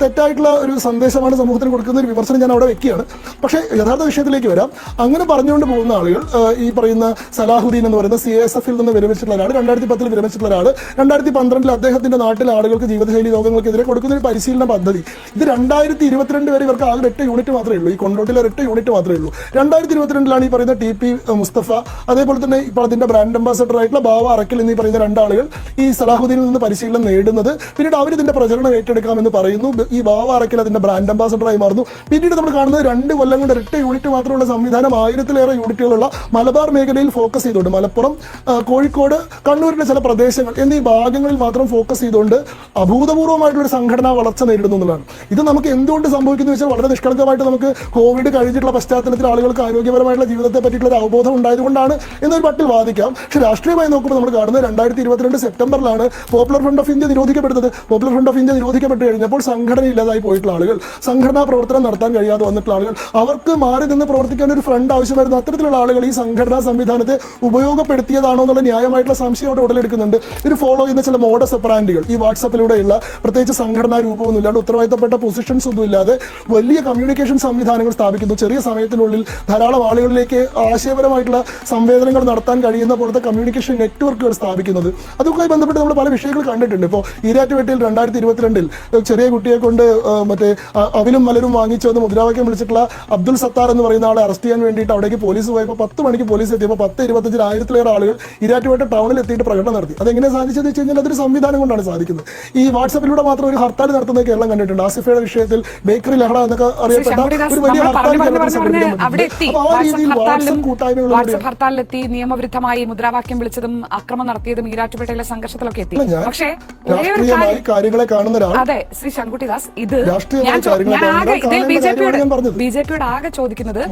തെറ്റായിട്ടുള്ള ഒരു സന്ദേശമാണ് സമൂഹത്തിന് കൊടുക്കുന്ന ഒരു വിമർശനം ഞാൻ അവിടെ വെക്കുകയാണ്. പക്ഷേ യഥാർത്ഥ വിഷയത്തിലേക്ക് വരാം. അങ്ങനെ പറഞ്ഞുകൊണ്ട് പോകുന്ന ആളുകൾ ഈ പറയുന്ന സലാഹുദ്ദീൻ എന്ന് പറയുന്ന CSF നിന്ന് വിരമിച്ചിട്ടുള്ള ഒരാൾ, 2010 വിരമിച്ചിട്ടുള്ള ഒരാൾ, 2012 അദ്ദേഹത്തിന്റെ നാട്ടിലെ ആളുകൾക്ക് ജീവിതശൈലി രോഗങ്ങൾക്കെതിരെ കൊടുക്കുന്ന ഒരു പരിശീലന പദ്ധതി. ഇത് 2022 വരെ ഇവർക്ക് ആകെ 8 യൂണിറ്റ് മാത്രമേ ഉള്ളൂ. ഈ കൊണ്ടോട്ടിലെ 8 യൂണിറ്റ് മാത്രമേ ഉള്ളൂ. 2022 ഈ പറയുന്ന TP മുസ്തഫ, അതേപോലെ തന്നെ ഇപ്പോൾ അതിന്റെ ബ്രാൻഡ് അംബാസഡർ ആയിട്ടുള്ള ബാവ അറക്കൽ എന്നീ പറയുന്ന 2 ആളുകൾ ഈ സലാഹുദ്ദീനിൽ നിന്ന് പരിശീലനം നേടുന്നത്. പിന്നീട് അവർ ഇതിന്റെ പ്രചരണം ഏറ്റെടുക്കാമെന്ന് പറയുന്നു. ഈ ബാവ അറക്കൽ അതിന്റെ ബ്രാൻഡ് അംബാസഡറായി മാറുന്നു. പിന്നീട് നമ്മൾ കാണുന്നത് 2 കൊല്ലം കൊണ്ട് 8 യൂണിറ്റ് മാത്രമുള്ള സംവിധാനം 1000-ലേറെ യൂണിറ്റുകളുള്ള മലബാർ മേഖലയിൽ ഫോക്കസ് ചെയ്തുകൊണ്ട്, മലപ്പുറം, കോഴിക്കോട്, കണ്ണൂരിന്റെ ചില പ്രദേശങ്ങൾ എന്നീ ഭാഗങ്ങളിൽ മാത്രം ഫോക്കസ് ചെയ്തുകൊണ്ട് അഭൂതപൂർവ്വമായിട്ടുള്ള ഒരു സംഘടനാ വളർച്ച നേരിടുന്നു എന്നുള്ളതാണ്. ഇത് നമുക്ക് എന്തുകൊണ്ട് സംഭവിക്കുന്നു വെച്ചാൽ വളരെ നിഷ്കളങ്കമായിട്ട് നമുക്ക് കോവിഡ് കഴിഞ്ഞിട്ടുള്ള പശ്ചാത്തലത്തിൽ ആളുകൾക്ക് ആരോഗ്യപരമായിട്ടുള്ള ജീവിതത്തെ പറ്റിയിട്ടുള്ള ഒരു അവബോധം ഉണ്ടായതുകൊണ്ടാണ് എന്നൊരു മട്ടിൽ വാദിക്കാം. പക്ഷേ രാഷ്ട്രീയമായി നോക്കുമ്പോൾ നമ്മൾ കാണുന്നത് 2022 സെപ്റ്റംബറിലാണ് പോപ്പുലർ ഫ്രണ്ട് ഓഫ് ഇന്ത്യ നിരോധിക്കപ്പെടുന്നത്. പോപ്പുലർ ഫ്രണ്ട് ഓഫ് ഇന്ത്യ നിരോധിക്കപ്പെട്ട് കഴിഞ്ഞപ്പോൾ സംഘടന ഇല്ലാതായി പോയിട്ടുള്ള ആളുകൾ, സംഘടനാ പ്രവർത്തനം നടത്താൻ കഴിയാതെ വന്നിട്ടുള്ള ആളുകൾ, അവർക്ക് മാറി നിന്ന് പ്രവർത്തിക്കാൻ ഒരു ഫ്രണ്ട് ആവശ്യമായിരുന്നു. അത്തരത്തിലുള്ള ആളുകൾ ഈ സംഘടനാ സംവിധാനത്തെ ഉപയോഗപ്പെടുത്തിയതാണോ എന്നുള്ള ന്യായമായിട്ടുള്ള സംശയം അവിടെ ഉടലെടുക്കുന്നുണ്ട്. ഇത് ഫോളോ ചെയ്യുന്ന ചില മോഡസ് ഓപ്പറാൻഡികൾ, ഈ വാട്സാപ്പിലൂടെയുള്ള പ്രത്യേകിച്ച് സംഘടനാ രൂപമൊന്നും ഇല്ലാണ്ട് ഉത്തരവാദിത്തപ്പെട്ട പൊസിഷൻസ് ഒന്നും ഇല്ലാതെ വലിയ കമ്മ്യൂണിക്കേഷൻ സംവിധാനങ്ങൾ സ്ഥാപിക്കുന്നു. ചെറിയ സമയത്തിനുള്ളിൽ ധാരാളം ആളുകളിലേക്ക് ആശയപരമായിട്ടുള്ള സംവേദനങ്ങൾ നടത്താൻ കഴിയുന്ന പോലത്തെ കമ്മ്യൂണിക്കേഷൻ നെറ്റ്വർക്കുകൾ സ്ഥാപിക്കുന്നത്. അതുമായി ബന്ധപ്പെട്ട് നമ്മൾ പല വിഷയങ്ങൾ കണ്ടിട്ടുണ്ട്. ഇപ്പോൾ ഈരാറ്റുപേട്ടയിൽ 2022 ചെറിയ കുട്ടിയെ കൊണ്ട് മറ്റേ അവിലും മലരും വാങ്ങിച്ചു വന്ന് മുദ്രാവാക്യം വിളിച്ചിട്ടുള്ള അബ്ദുൽ സത്താർ എന്ന് പറയുന്ന ആളെ അറസ്റ്റ് ചെയ്യാൻ വേണ്ടിയിട്ട് അവിടേക്ക് പോലീസ് പോയപ്പോൾ 10 മണിക്ക് പോലീസ് എത്തിയപ്പോൾ 10:25 1000-ലേറെ ആളുകൾ ഈരാറ്റുപേട്ട ടൗണിൽ എത്തിയിട്ട് പ്രകടനം നടത്തി. അതെങ്ങനെ സാധിച്ചതെന്ന് വെച്ച് കഴിഞ്ഞാൽ അതൊരു സംവിധാനം കൊണ്ടാണ് സാധിക്കുന്നത്. ഈ വാട്സാപ്പിലൂടെ മാത്രം ഒരു ഹർത്താൽ നടത്തുന്നത് കേരളം കണ്ടിട്ടുണ്ട്. ആസിഫയുടെ വിഷയത്തിൽ ബേക്കറി ലഹള എന്നൊക്കെ അറിയപ്പെട്ട ഒരു വലിയ ഹർത്താലിലെത്തി നിയമവിരുദ്ധമായി മുദ്രാവാക്യം വിളിച്ചതും അക്രമം നടത്തിയതും ഈരാറ്റുപേട്ടയിലെ സംഘർഷത്തിലൊക്കെ എത്തി. പക്ഷേ കാര്യങ്ങളെ കാണുന്ന അതെ, ശ്രീ ശങ്കുട്ടിദാസ്, ഇത് രാഷ്ട്രീയ ബിജെപിയോട് ആകെ ചോദിക്കുന്നത്,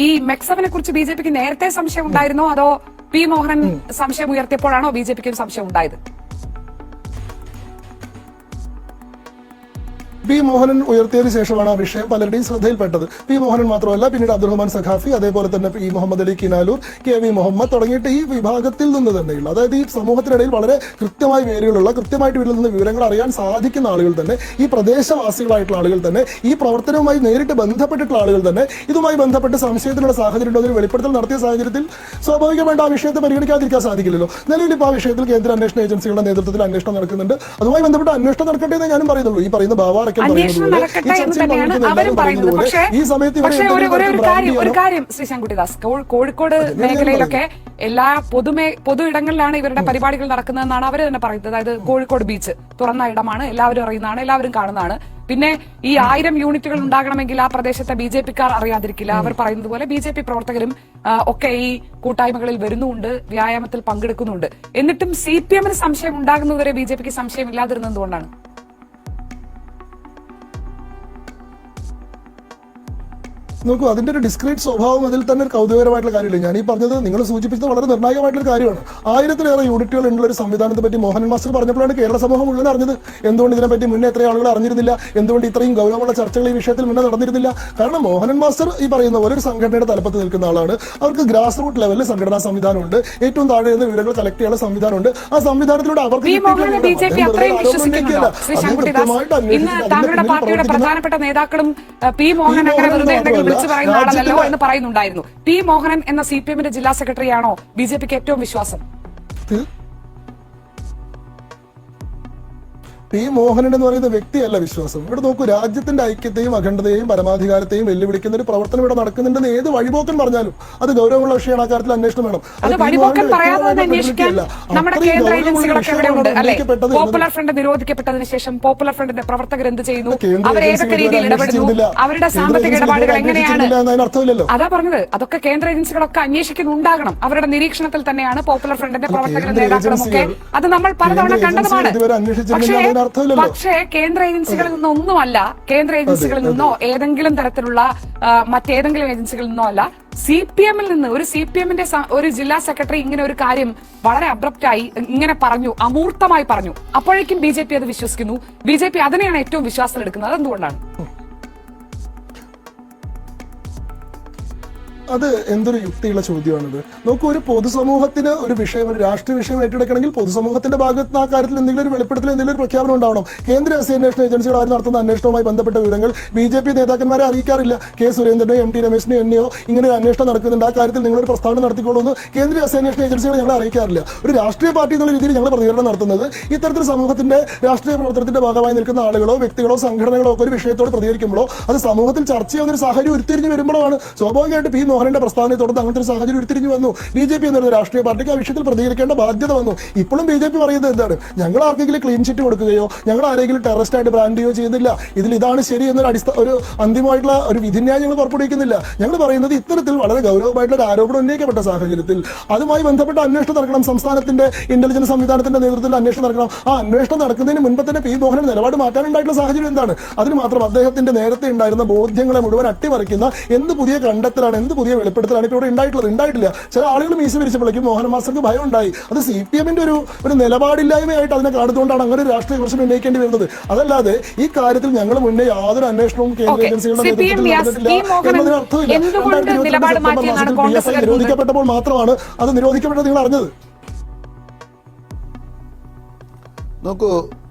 ഈ മെക്സവിനെ കുറിച്ച് ബിജെപിക്ക് നേരത്തെ സംശയം ഉണ്ടായിരുന്നോ, അതോ പി മോഹനൻ സംശയം ഉയർത്തിയപ്പോഴാണോ ബിജെപിക്ക് ഒരു സംശയം ഉണ്ടായത്? പി മോഹനൻ ഉയർത്തിയതിനു ശേഷമാണ് ആ വിഷയം പലരുടെയും ശ്രദ്ധയിൽപ്പെട്ടത്. പി മോഹനൻ മാത്രമല്ല, പിന്നീട് അബ്ദുറഹ്മാൻ സഖാഫി, അതേപോലെ തന്നെ ഈ മുഹമ്മദ് അലി കിനാലൂർ, KV മുഹമ്മദ് തുടങ്ങിയിട്ട് ഈ വിഭാഗത്തിൽ നിന്ന് തന്നെയുള്ള, അതായത് ഈ സമൂഹത്തിനിടയിൽ വളരെ കൃത്യമായ വേരുകളുള്ള, കൃത്യമായിട്ട് ഇതിൽ നിന്ന് വിവരങ്ങൾ അറിയാൻ സാധിക്കുന്ന ആളുകൾ തന്നെ, ഈ പ്രദേശവാസികളായിട്ടുള്ള ആളുകൾ തന്നെ, ഈ പ്രവർത്തനവുമായി നേരിട്ട് ബന്ധപ്പെട്ടിട്ടുള്ള ആളുകൾ തന്നെ ഇതുമായി ബന്ധപ്പെട്ട് സംശയത്തിനുള്ള സാഹചര്യം ഉണ്ടോ, വെളിപ്പെടുത്തൽ നടത്തിയ സാഹചര്യത്തിൽ സ്വാഭാവികമായിട്ട് ആ വിഷയത്തെ പരിഗണിക്കാതിരിക്കാൻ സാധിക്കില്ലല്ലോ. നിലവിൽ ഇപ്പോൾ ആ വിഷയത്തിൽ കേന്ദ്ര അന്വേഷണ ഏജൻസികളുടെ നേതൃത്വത്തിൽ അന്വേഷണം നടക്കുന്നുണ്ട്. അതുമായി ബന്ധപ്പെട്ട് അന്വേഷണം നടക്കട്ടെ എന്ന് ഞാനും പറയുന്നുള്ളൂ. ഈ പറയുന്ന ബാബ അന്വേഷണം നടക്കട്ടെ എന്ന് തന്നെയാണ് അവരും പറയുന്നത്. പക്ഷേ ഒരു കാര്യം ശ്രീ ശങ്കുട്ടിദാസ്, കോഴിക്കോട് മേഖലയിലൊക്കെ എല്ലാ പൊതു ഇടങ്ങളിലാണ് ഇവരുടെ പരിപാടികൾ നടക്കുന്നതെന്നാണ് അവർ തന്നെ പറയുന്നത്. അതായത് കോഴിക്കോട് ബീച്ച് തുറന്ന ഇടമാണ്, എല്ലാവരും അറിയുന്നതാണ്, എല്ലാവരും കാണുന്നതാണ്. പിന്നെ ഈ 1000 യൂണിറ്റുകൾ ഉണ്ടാകണമെങ്കിൽ ആ പ്രദേശത്തെ BJP-ക്കാർ അറിയാതിരിക്കില്ല. അവർ പറയുന്നത് പോലെ BJP പ്രവർത്തകരും ഒക്കെ ഈ കൂട്ടായ്മകളിൽ വരുന്നുണ്ട്, വ്യായാമത്തിൽ പങ്കെടുക്കുന്നുണ്ട്. എന്നിട്ടും CPM-ന് സംശയം ഉണ്ടാകുന്നതുവരെ BJP-ക്ക് സംശയം ഇല്ലാതിരുന്നത് എന്തുകൊണ്ടാണ്? നോക്കൂ, അതിന്റെ ഒരു ഡിസ്ക്രീറ്റ് സ്വഭാവം അതിൽ തന്നെ ഒരു കൗതുകകരമായിട്ടുള്ള കാര്യമില്ല. ഞാൻ ഈ പറഞ്ഞത് നിങ്ങൾ സൂചിപ്പിച്ചത് വളരെ നിർണായകമായിട്ടുള്ള കാര്യമാണ്. 1000-ലേറെ യൂണിറ്റുകൾ ഉള്ള ഒരു സംവിധാനത്തെ പറ്റി മോഹനൻ മാസ്റ്റർ പറഞ്ഞപ്പോഴാണ് കേരള സമൂഹം മുഴുവൻ അറിഞ്ഞത്. എന്തുകൊണ്ട് ഇതിനെപ്പറ്റി മുന്നേ എത്രയും ആളുകൾ അറിഞ്ഞിരുന്നില്ല? എന്തുകൊണ്ട് ഇത്രയും ഗൗരവമുള്ള ചർച്ചകൾ ഈ വിഷയത്തിൽ മുന്നേ നടന്നിരുന്നില്ല? കാരണം മോഹനൻ മാസ്റ്റർ ഈ പറയുന്ന പോലെ ഒരു സംഘടനയുടെ തലപ്പത്ത് നിൽക്കുന്ന ആളാണ്. അവർക്ക് ഗ്രാസ് റൂട്ട് ലെവലിൽ സംഘടനാ സംവിധാനമുണ്ട്, ഏറ്റവും താഴെ നിന്ന് വിവരങ്ങൾ കളക്ട് ചെയ്യാനുള്ള സംവിധാനമുണ്ട്. ആ സംവിധാനത്തിലൂടെ അവർക്ക് പ്രധാനപ്പെട്ട നേതാക്കളും പി മോഹൻ അങ്ങനെ വെറുതെ വിളിച്ചു പറയുന്ന ആളല്ലോ എന്ന് പറയുന്നുണ്ടായിരുന്നു. പി മോഹനൻ എന്ന CPM-ന്റെ ജില്ലാ സെക്രട്ടറിയാണോ BJP-ക്ക് ഏറ്റവും വിശ്വാസം? പി മോഹനൻ എന്ന് പറയുന്ന വ്യക്തിയല്ല വിശ്വാസം. ഇവിടെ നോക്കൂ, രാജ്യത്തിന്റെ ഐക്യത്തെയും അഖണ്ഡതയെയും പരമാധികാരത്തെയും വെല്ലുവിളിക്കുന്ന ഒരു പ്രവർത്തനം ഇവിടെ നടക്കുന്നുണ്ടെന്ന് ഏത് വഴിപോക്കൻ പറഞ്ഞാലും അത് ഗൗരവമുള്ള വിഷയമാണ്. ആ കാര്യത്തിൽ അന്വേഷണം വേണം. നമ്മുടെ കേന്ദ്ര ഏജൻസികളൊക്കെ ഇവിടെ ഉണ്ട് അല്ലെ? പോപ്പുലർ ഫ്രണ്ട് നിരോധിക്കപ്പെട്ടതിന് ശേഷം പോപ്പുലർ ഫ്രണ്ടിന്റെ പ്രവർത്തകർ എന്ത് ചെയ്യുന്നു? അവർ ഏതൊക്കെ രീതിയിൽ ഇടപെടുന്നു? അവരുടെ സാമ്പത്തിക ഇടപാടുകൾ എങ്ങനെയാണ്? അർത്ഥമില്ലല്ലോ. അതാ പറഞ്ഞത്, അതൊക്കെ കേന്ദ്ര ഏജൻസികളൊക്കെ അന്വേഷിക്കുന്നുണ്ടാകണം. അവരുടെ നിരീക്ഷണത്തിൽ തന്നെയാണ് പോപ്പുലർ ഫ്രണ്ടിന്റെ പ്രവർത്തകരും നേതാക്കളും ഒക്കെ. അത് നമ്മൾ പലതവണ കണ്ടതുമാണ്. പക്ഷേ കേന്ദ്ര ഏജൻസികളിൽ നിന്നൊന്നുമല്ല, കേന്ദ്ര ഏജൻസികളിൽ നിന്നോ ഏതെങ്കിലും തരത്തിലുള്ള മറ്റേതെങ്കിലും ഏജൻസികളിൽ നിന്നോ അല്ല, CPM-ൽ നിന്ന് ഒരു CPM-ന്റെ ഒരു ജില്ലാ സെക്രട്ടറി ഇങ്ങനെ ഒരു കാര്യം വളരെ അബ്രപ്റ്റായി ഇങ്ങനെ പറഞ്ഞു, അമൂർത്തമായി പറഞ്ഞു. അപ്പോഴേക്കും BJP അത് വിശ്വസിക്കുന്നു. BJP അതിനെയാണ് ഏറ്റവും വിശ്വാസം എടുക്കുന്നത്. അതെന്തുകൊണ്ടാണ്? അത് എന്തൊരു യുക്തിയുള്ള ചോദ്യമാണിത്. നോക്കൂ, ഒരു പൊതുസമൂഹത്തിന് ഒരു വിഷയം, ഒരു രാഷ്ട്രീയ വിഷയം ഏറ്റെടുക്കണമെങ്കിൽ പൊതുസമൂഹത്തിന്റെ ഭാഗത്ത് ആ കാര്യത്തിൽ എന്തെങ്കിലും ഒരു വെളിപ്പെടുത്തൽ, എന്തെങ്കിലും ഒരു പ്രഖ്യാപനം ഉണ്ടാവണം. കേന്ദ്ര അന്വേഷണ ഏജൻസികൾ അവർ നടത്തുന്ന അന്വേഷണവുമായി ബന്ധപ്പെട്ട വിവരങ്ങൾ BJP നേതാക്കന്മാരെ അറിയിക്കാറില്ല. കെ സുരേന്ദ്രനെയോ MT രമേശിനെയോ എന്നെയോ ഇങ്ങനെ ഒരു അന്വേഷണം നടക്കുന്നുണ്ട്, ആ കാര്യത്തിൽ നിങ്ങളൊരു പ്രസ്താവന നടത്തിക്കോളൂ എന്ന് കേന്ദ്ര അന്വേഷണ ഏജൻസികൾ ഞങ്ങളെ അറിയിക്കാറില്ല. ഒരു രാഷ്ട്രീയ പാർട്ടി എന്നുള്ള രീതിയിൽ ഞങ്ങൾ പ്രതികരണം നടത്തുന്നത് ഇത്തരത്തിൽ സമൂഹത്തിന്റെ രാഷ്ട്രീയ പ്രവർത്തനത്തിന്റെ ഭാഗമായി നിൽക്കുന്ന ആളുകളോ വ്യക്തികളോ സംഘടനകളോ ഒക്കെ ഒരു വിഷയത്തോട് പ്രതികരിക്കുമ്പോഴോ അത് സമൂഹത്തിൽ ചർച്ച ചെയ്യുന്ന ഒരു സാഹചര്യം ഉരുത്തിരിഞ്ഞ് വരുമ്പോഴാണ്. സ്വാഭാവികമായിട്ട് പി മോഹനന്റെ പ്രസ്താവനയെ തുടർന്ന് അങ്ങനത്തെ ഒരു സാഹചര്യം ഉരുത്തിരിഞ്ഞു വന്നു. BJP എന്നുള്ള രാഷ്ട്രീയ പാർട്ടിക്ക് ആ വിഷയത്തിൽ പ്രതികരിക്കേണ്ട ബാധ്യത വന്നു. ഇപ്പോഴും BJP പറയുന്നത് എന്താണ്? ഞങ്ങൾ ആർക്കെങ്കിലും ക്ലീൻ ചിറ്റ് കൊടുക്കുകയോ ഞങ്ങൾ ആരെങ്കിലും ടെററിസ്റ്റ് ആയിട്ട് ബ്രാൻഡ് ചെയ്യുകയോ ചെയ്യുന്നില്ല. ഇതിൽ ഇതാണ് ശരി എന്നൊരു ഒരു അന്തിമമായിട്ടുള്ള ഒരു വിധിന്യായം ഞങ്ങൾ പുറപ്പെടുവിക്കുന്നില്ല. ഞങ്ങൾ പറയുന്നത് ഇത്തരത്തിൽ വളരെ ഗൗരവമായിട്ടുള്ള ഒരു ആരോപണം ഉന്നയിക്കപ്പെട്ട സാഹചര്യത്തിൽ അതുമായി ബന്ധപ്പെട്ട അന്വേഷണം നടക്കണം. സംസ്ഥാനത്തിന്റെ ഇന്റലിജൻസ് സംവിധാനത്തിന്റെ നേതൃത്വത്തിൽ അന്വേഷണം നടക്കണം. ആ അന്വേഷണം നടക്കുന്നതിന് മുൻപ് തന്നെ പി മോഹനൻ നിലപാട് മാറ്റാനുണ്ടായിട്ടുള്ള സാഹചര്യം എന്താണ്? അതിന് മാത്രം അദ്ദേഹത്തിന്റെ നേരത്തെ ഉണ്ടായിരുന്ന ബോധ്യങ്ങളെ മുഴുവൻ അട്ടിമറിക്കുന്ന എന്ത് പുതിയ കണ്ടെത്തലാണ്, എന്ത് പുതിയ വെളിപ്പെടുത്തലാണ് ഇപ്പോൾ ഇവിടെ ഉണ്ടായിട്ടില്ല. ചില ആളുകൾ മീശ വിരിച്ചപ്പോഴേക്കും മോഹൻ മാസ്റ്റർക്ക് ഭയം ഉണ്ടായി. അത് CPM-ന്റെ ഒരു നിലപാടില്ലായ്മയായിട്ട് അതിനെ കാണുന്നതുകൊണ്ടാണ് അങ്ങനെ ഒരു രാഷ്ട്രീയ വിമർശനം ഉന്നയിക്കേണ്ടി വരുന്നത്. അതല്ലാതെ ഈ കാര്യത്തിൽ ഞങ്ങൾ മുന്നേ യാതൊരു അന്വേഷണവും കേന്ദ്ര ഏജൻസികളുടെ നേതൃത്വത്തിൽ നടന്നിട്ടില്ല എന്നതിന് അർത്ഥമില്ല. 2024 PSI നിരോധിക്കപ്പെട്ടപ്പോൾ മാത്രമാണ് അത് നിരോധിക്കപ്പെട്ടത് നിങ്ങൾ അറിഞ്ഞത്.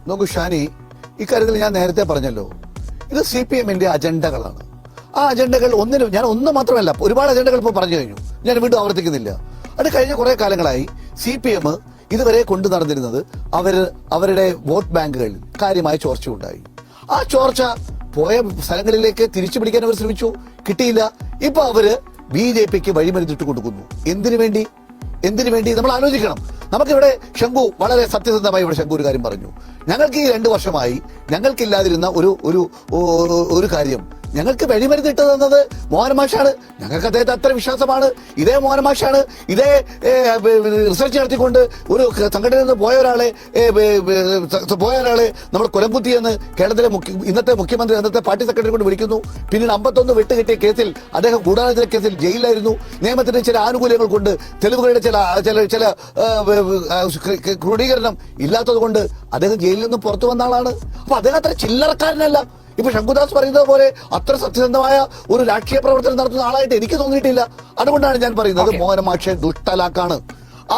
നോക്കൂ ഷാനി, ഇക്കാര്യത്തിൽ ഞാൻ നേരത്തെ പറഞ്ഞല്ലോ, ഇത് CPM-ന്റെ അജണ്ടകളാണ്. ആ അജണ്ടകൾ ഞാൻ ഒന്ന് മാത്രമല്ല, ഒരുപാട് അജണ്ടകൾ ഇപ്പോൾ പറഞ്ഞു കഴിഞ്ഞു, ഞാൻ വീണ്ടും ആവർത്തിക്കുന്നില്ല. അത് കഴിഞ്ഞ കുറെ കാലങ്ങളായി CPM ഇതുവരെ കൊണ്ടു നടന്നിരുന്നത് അവരുടെ വോട്ട് ബാങ്കുകളിൽ കാര്യമായ ചോർച്ച ഉണ്ടായി. ആ ചോർച്ച പോയ സ്ഥലങ്ങളിലേക്ക് തിരിച്ചു പിടിക്കാൻ അവർ ശ്രമിച്ചു, കിട്ടിയില്ല. ഇപ്പൊ അവര് BJP-ക്ക് വഴിമരുന്നിട്ട് കൊടുക്കുന്നു. എന്തിനു വേണ്ടി നമ്മൾ ആലോചിക്കണം. നമുക്കിവിടെ ശംഭു വളരെ സത്യസന്ധമായി ശംഭു ഒരു കാര്യം പറഞ്ഞു. ഞങ്ങൾക്ക് ഈ 2 വർഷമായി ഞങ്ങൾക്കില്ലാതിരുന്ന ഒരു കാര്യം ഞങ്ങൾക്ക് വഴിമരുന്നിട്ട് തന്നത് മോഹൻ മാഷാണ്. ഞങ്ങൾക്ക് അദ്ദേഹത്തെ അത്ര വിശ്വാസമാണ്. ഇതേ മോഹൻ മാഷാണ് ഇതേ റിസർച്ച് നടത്തിക്കൊണ്ട് ഒരു സംഘടനയിൽ നിന്ന് പോയ ഒരാളെ നമ്മൾ കൊലംകുത്തിയെന്ന് കേരളത്തിലെ ഇന്നത്തെ മുഖ്യമന്ത്രി അന്നത്തെ പാർട്ടി സെക്രട്ടറി കൊണ്ട് വിളിക്കുന്നു. പിന്നീട് 51 വെട്ടുകിട്ടിയ കേസിൽ അദ്ദേഹം ഗൂഢാലോചന കേസിൽ ജയിലിലായിരുന്നു. നിയമത്തിന്റെ ചില ആനുകൂല്യങ്ങൾ കൊണ്ട്, തെളിവുകളുടെ ചില ക്രോഡീകരണം ഇല്ലാത്തത് കൊണ്ട് അദ്ദേഹം ജയിലിൽ നിന്ന് പുറത്തു വന്ന ആളാണ്. അപ്പൊ അദ്ദേഹം അത്ര ചില്ലറക്കാരനല്ല. ഇപ്പൊ ശംഖുദാസ് പറയുന്നത് പോലെ അത്ര സത്യസന്ധമായ ഒരു രാഷ്ട്രീയ പ്രവർത്തനം നടത്തുന്ന ആളായിട്ട് എനിക്ക് തോന്നിയിട്ടില്ല. അതുകൊണ്ടാണ് ഞാൻ പറയുന്നത് മോഹൻ മാഷെ ദുഷ്ടലാക്കാണ്.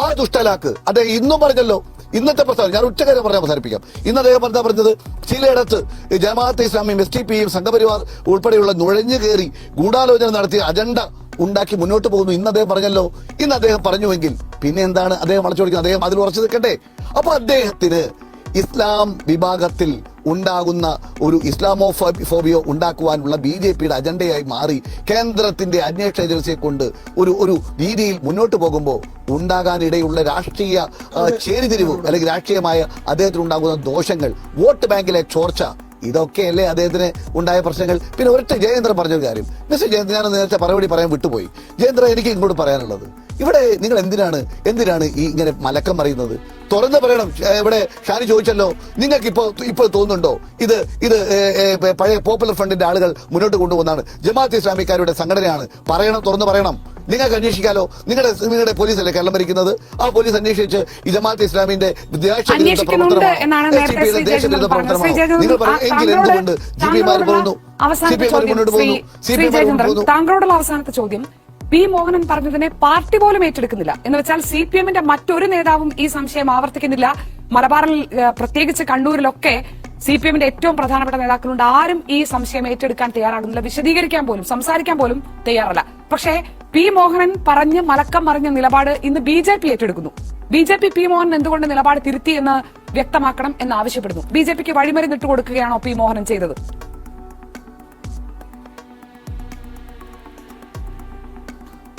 ആ ദുഷ്ടലാക്ക് അദ്ദേഹം ഇന്നും പറഞ്ഞല്ലോ. ഇന്നത്തെ പ്രസ്താവന ഞാൻ ഒറ്റ കാര്യം പറഞ്ഞാൽ അവസാനിപ്പിക്കാം. ഇന്ന് അദ്ദേഹം പറഞ്ഞത് ചിലയിടത്ത് ജമാഅത്തെ ഇസ്ലാമിയും STPയും സംഘപരിവാർ ഉൾപ്പെടെയുള്ള നുഴഞ്ഞു കയറി ഗൂഢാലോചന നടത്തിയ അജണ്ട ഉണ്ടാക്കി മുന്നോട്ട് പോകുന്നു. ഇന്ന് അദ്ദേഹം പറഞ്ഞല്ലോ. ഇന്ന് അദ്ദേഹം പറഞ്ഞുവെങ്കിൽ പിന്നെ എന്താണ് അദ്ദേഹം വളച്ചൊടിക്കുന്നത്? അദ്ദേഹം അതിൽ ഉറച്ചു നിൽക്കട്ടെ. അപ്പൊ അദ്ദേഹത്തിന് ഇസ്ലാം വിഭാഗത്തിൽ ഉണ്ടാകുന്ന ഒരു ഇസ്ലാമോഫോബിയോ ഉണ്ടാക്കുവാനുള്ള BJP-യുടെ അജണ്ടയായി മാറി കേന്ദ്രത്തിന്റെ അന്വേഷണ ഏജൻസിയെ കൊണ്ട് ഒരു രീതിയിൽ മുന്നോട്ട് പോകുമ്പോൾ ഉണ്ടാകാനിടയുള്ള രാഷ്ട്രീയ ചേരിതിരിവ് അല്ലെങ്കിൽ രാഷ്ട്രീയമായ അദ്ദേഹത്തിന് ഉണ്ടാകുന്ന ദോഷങ്ങൾ, വോട്ട് ബാങ്കിലെ ചോർച്ച, ഇതൊക്കെയല്ലേ അദ്ദേഹത്തിന് ഉണ്ടായ പ്രശ്നങ്ങൾ. പിന്നെ ഒരൊറ്റ ജയേന്ദ്രൻ പറഞ്ഞൊരു കാര്യം, മിസ്റ്റർ ജയേന്ദ്രൻ, ഞാൻ നേരത്തെ മറുപടി പറയാൻ വിട്ടുപോയി. ജയേന്ദ്രൻ, എനിക്ക് ഇങ്ങോട്ട് പറയാനുള്ളത്, ഇവിടെ നിങ്ങൾ എന്തിനാണ് ഈ ഇങ്ങനെ മലക്കം പറയുന്നത്? തുറന്നു പറയണം. ഇവിടെ ഷാനി ചോദിച്ചല്ലോ, നിങ്ങൾക്ക് ഇപ്പോൾ തോന്നുന്നുണ്ടോ ഇത് പഴയ പോപ്പുലർ ഫ്രണ്ടിന്റെ ആളുകൾ മുന്നോട്ട് കൊണ്ടുപോകുന്നതാണ്, ജമാഅത്ത് ഇസ്ലാമിക്കാരുടെ സംഘടനയാണ്? തുറന്നു പറയണം. നിങ്ങൾക്ക് അന്വേഷിക്കാലോ. നിങ്ങളുടെ പോലീസല്ലേ കേരളം ഭരിക്കുന്നത്? ആ പോലീസ് അന്വേഷിച്ച് ഈ ജമാഅത്ത് ഇസ്ലാമിന്റെ താങ്കളോടുള്ള അവസാനത്തെ ചോദ്യം, പി മോഹനൻ പറഞ്ഞതിനെ പാർട്ടി പോലും ഏറ്റെടുക്കുന്നില്ല എന്ന് വെച്ചാൽ CPM-ന്റെ മറ്റൊരു നേതാവും ഈ സംശയം ആവർത്തിക്കുന്നില്ല. മലബാറിൽ, പ്രത്യേകിച്ച് കണ്ണൂരിലൊക്കെ CPM-ന്റെ ഏറ്റവും പ്രധാനപ്പെട്ട നേതാക്കളുണ്ട്. ആരും ഈ സംശയം ഏറ്റെടുക്കാൻ തയ്യാറാകുന്നില്ല, വിശദീകരിക്കാൻ പോലും, സംസാരിക്കാൻ പോലും തയ്യാറല്ല. പക്ഷേ പി മോഹനൻ പറഞ്ഞ് മലക്കം മറിഞ്ഞ നിലപാട് ഇന്ന് BJP ഏറ്റെടുക്കുന്നു. BJP പി മോഹനൻ എന്തുകൊണ്ട് നിലപാട് തിരുത്തി എന്ന് വ്യക്തമാക്കണം എന്ന് ആവശ്യപ്പെടുന്നു. BJP-ക്ക് വഴിമരുന്നിട്ട് കൊടുക്കുകയാണോ പി മോഹനൻ ചെയ്തത്?